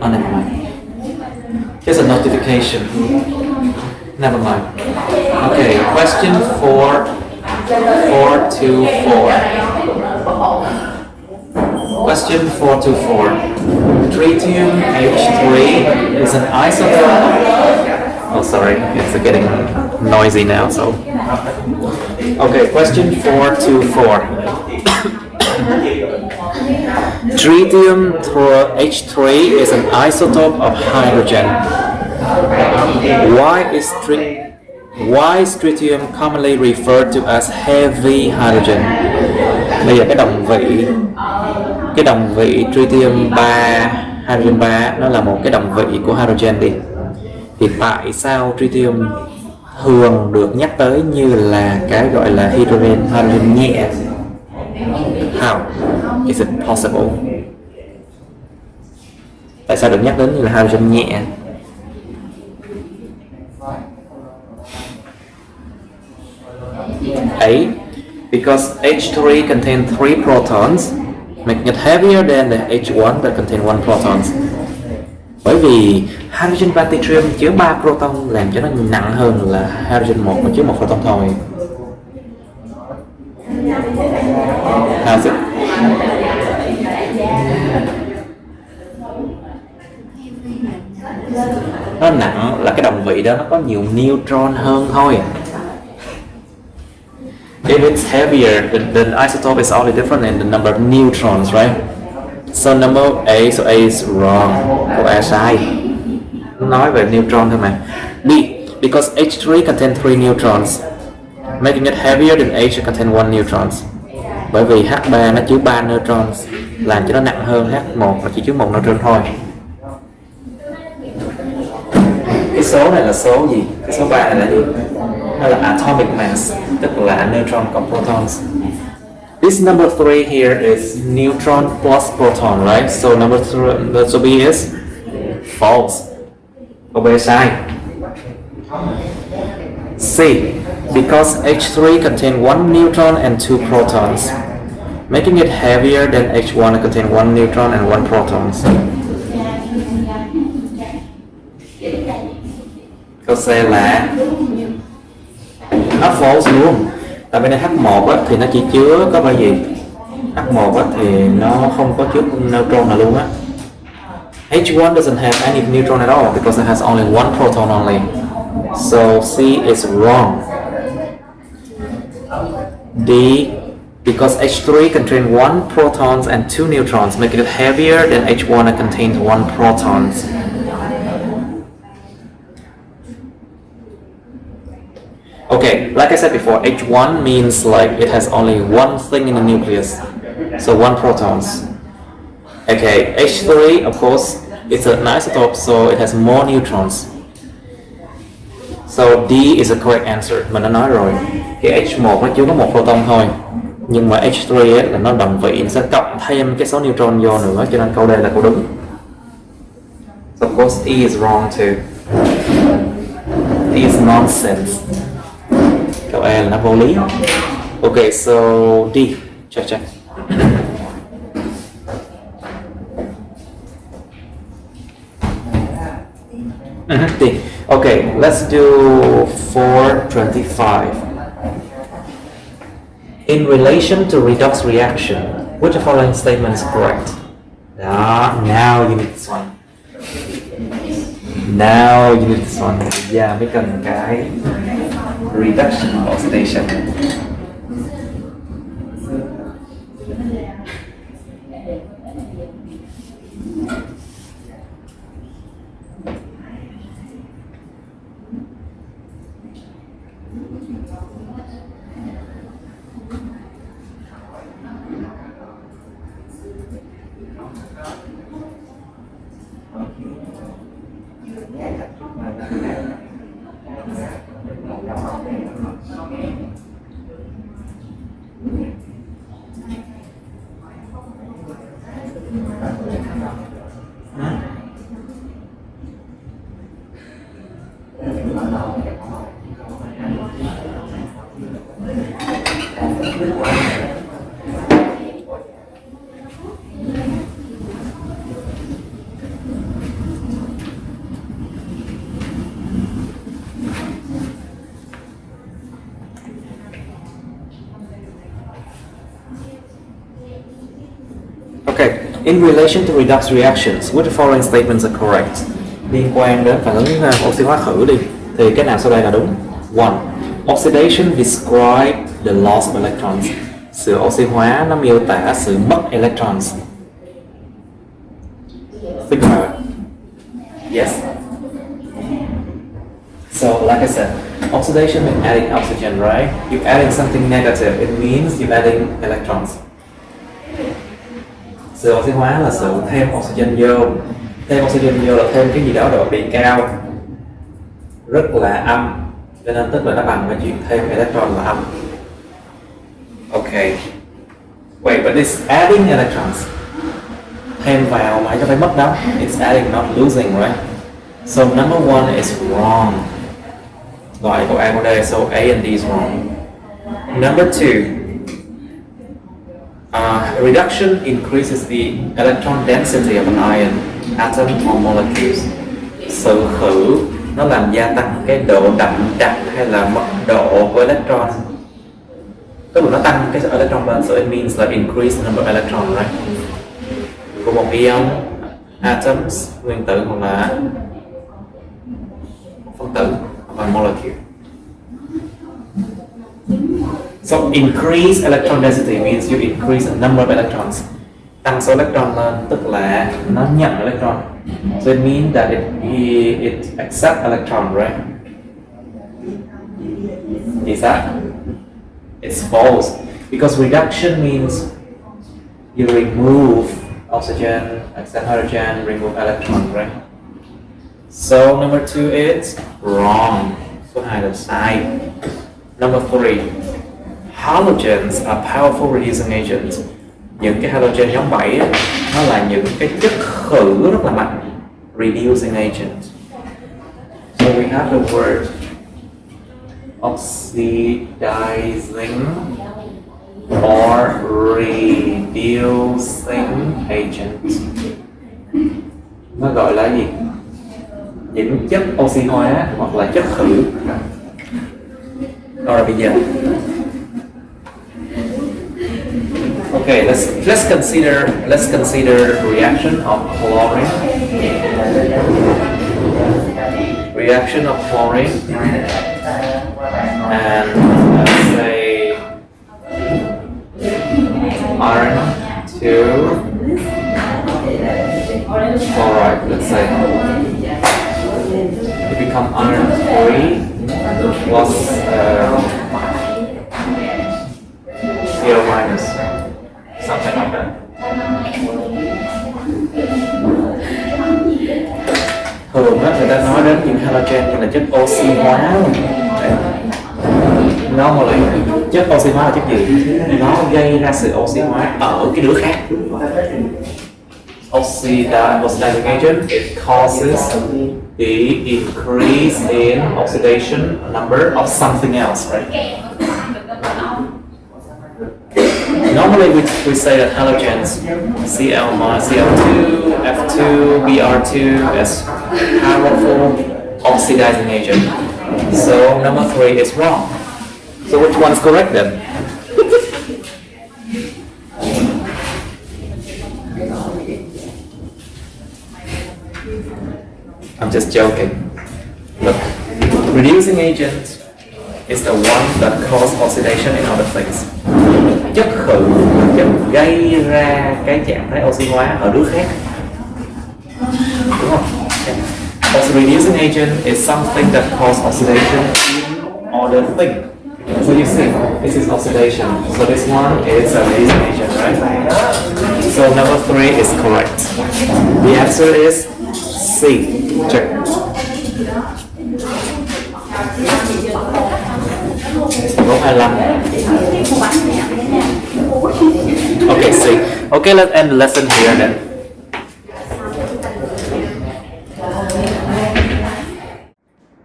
Oh, never mind. Here's a notification. Never mind. Okay, question 424. Question 424. Tritium H3 is an isotope. Oh, sorry, it's getting noisy now. So, okay, question 424. Tritium H3 is an isotope of hydrogen. Why is tritium commonly referred to as heavy hydrogen? Bây giờ cái đồng vị tritium 3, hydrogen 3 nó là một cái đồng vị của hydrogen đi. Thì tại sao tritium thường được nhắc tới như là cái gọi là hydrogen nhẹ? How is it possible? Tại sao được nhắc đến như là hydrogen nhẹ? A. Because H3 contains 3 protons, making it heavier than the H1 that contains 1 protons. Bởi vì hydrogen 3 tritium chứa 3 proton làm cho nó nặng hơn là hydrogen 1 mà chứa 1 proton thôi. How's it? Nó nặng là cái đồng vị đó nó có nhiều neutron hơn thôi. If it's heavier, then isotope is only different in the number of neutrons, right? So number A, so A is wrong. Câu A sai. Nói về neutron thôi mà. B, because H3 contains 3 neutrons, making it heavier than H contains 1 neutrons. Bởi vì H3 nó chứa 3 neutrons, làm cho nó nặng hơn H1 mà chỉ chứa 1 neutron thôi. Cái số này là số gì? Cái số 3 này là gì? Nó là atomic mass, tức là neutron cộng protons. This number 3 here is neutron plus proton, right? So number 3, so B is false. Câu B sai. C. Because H3 contains 1 neutron and 2 protons, making it heavier than H1 contains 1 neutron and 1 protons. Câu C là nó false luôn. Tại bên đây H1 á, thì nó chỉ chứa có bao gì? H1 á, thì nó không có chứa neutron nào luôn á. H1 doesn't have any neutron at all because it has only 1 proton only. So C is wrong. D. Because H3 contains 1 protons and 2 neutrons, making it heavier than H1 that contains 1 protons. Okay, like I said before, H1 means like it has only one thing in the nucleus, so 1 protons. Okay, H3, of course, it's an isotope, so it has more neutrons. So D is the correct answer. Mình đã nói rồi, cái H1 nó chứa có 1 proton thôi, nhưng mà H3 ấy, là nó đồng vị, nó sẽ cộng thêm cái số neutron vô nữa, cho nên câu D là câu đúng. So of course E is wrong too. E is nonsense. Câu A là nó vô lý. Okay, so D. Check. D. Okay, let's do 425. In relation to redox reaction, which of following statement is correct? Now you need this one. Now you need this one. Yeah, mới cần cái reduction oxidation. In relation to redox reactions, which following statements are correct? Liên quan đến phản ứng oxy hóa khử đi, thì cái nào sau đây là đúng? 1. Oxidation describe the loss of electrons. Sự oxy hóa nó miêu tả sự mất electrons. Think about it. Yes. So, like I said, oxidation means adding oxygen, right? You're adding something negative. It means you're adding electrons. Sự oxy hóa là sự thêm oxygen vô. Thêm oxygen vô là thêm cái gì đó độ bị cao, rất là âm, cho nên tức là nó bằng với chuyện thêm electron là âm. Okay. Wait, but it's adding electrons. Thêm vào mà cho phải mất đâu. It's adding, not losing, right? So number 1 is wrong. Loại của A của D, so A and D is wrong. Number 2, reduction increases the electron density of an ion, atom or molecules. Sự khử nó làm gia tăng cái độ đậm đặc hay là mật độ của electron. Tức là nó tăng cái electron lên, so it means like increase the number of electron, right? Của một ion, atoms, nguyên tử hoặc là phân tử hoặc là molecule. So increase electron density means you increase the number of electrons. Tăng số electron lên tức là nó nhận electron. So it means that it accepts electron, right? Is that? It's false. Because reduction means you remove oxygen, accept hydrogen, remove electron, right? So number 2 is wrong. Số 2 là sai. Number 3. Halogens are powerful reducing agents. Những cái halogen nhóm 7 nó là những cái chất khử rất là mạnh. Reducing agent. So we have the word oxidizing or reducing agent. Nó gọi là gì? Những chất oxy hóa hoặc là chất khử. Rồi bây giờ. Okay, let's consider reaction of chlorine. Reaction of chlorine and let's say iron to chloride. Let's say it become iron 3 plus CO minus, something like that. Thường á, người ta nói đến những halogen như là chất oxy hóa. Normally, chất oxy hóa là chất gì? Nó gây ra sự oxy hóa ở cái đứa khác. Oxidizing agent, it causes the increase in oxidation number of something else, right? Normally we say that halogens Cl minus Cl2, F2, Br2 as powerful oxidizing agent. So number 3 is wrong. So which one is correct then? I'm just joking. Look, reducing agent is the one that causes oxidation in other things. Chất khử, chất gây ra cái trạng thái oxy hóa ở đứa khác. Đúng không? Also, reducing agent is something that causes oxidation in other thing. So you see, this is oxidation. So this one is a reducing agent, right? So number 3 is correct. The answer is C. Check. Câu 25. Okay, C. Okay, let's end the lesson here then.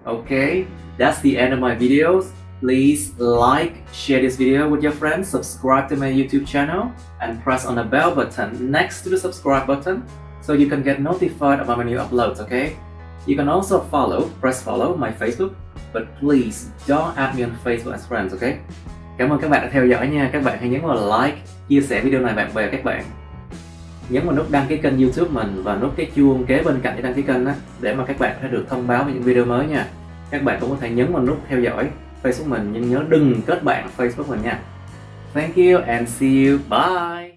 Okay, that's the end of my videos. Please like, share this video with your friends, subscribe to my YouTube channel, and press on the bell button next to the subscribe button so you can get notified about my new uploads, okay? You can also press follow my Facebook, but please don't add me on Facebook as friends, okay? Cảm ơn các bạn đã theo dõi nha. Các bạn hãy nhấn vào like, chia sẻ video này bạn bè các bạn. nhấn vào nút đăng ký kênh YouTube mình và nút cái chuông kế bên cạnh để đăng ký kênh á, để mà các bạn sẽ được thông báo về những video mới nha. Các bạn cũng có thể nhấn vào nút theo dõi Facebook mình, nhưng nhớ đừng kết bạn Facebook mình nha. Thank you and see you. Bye.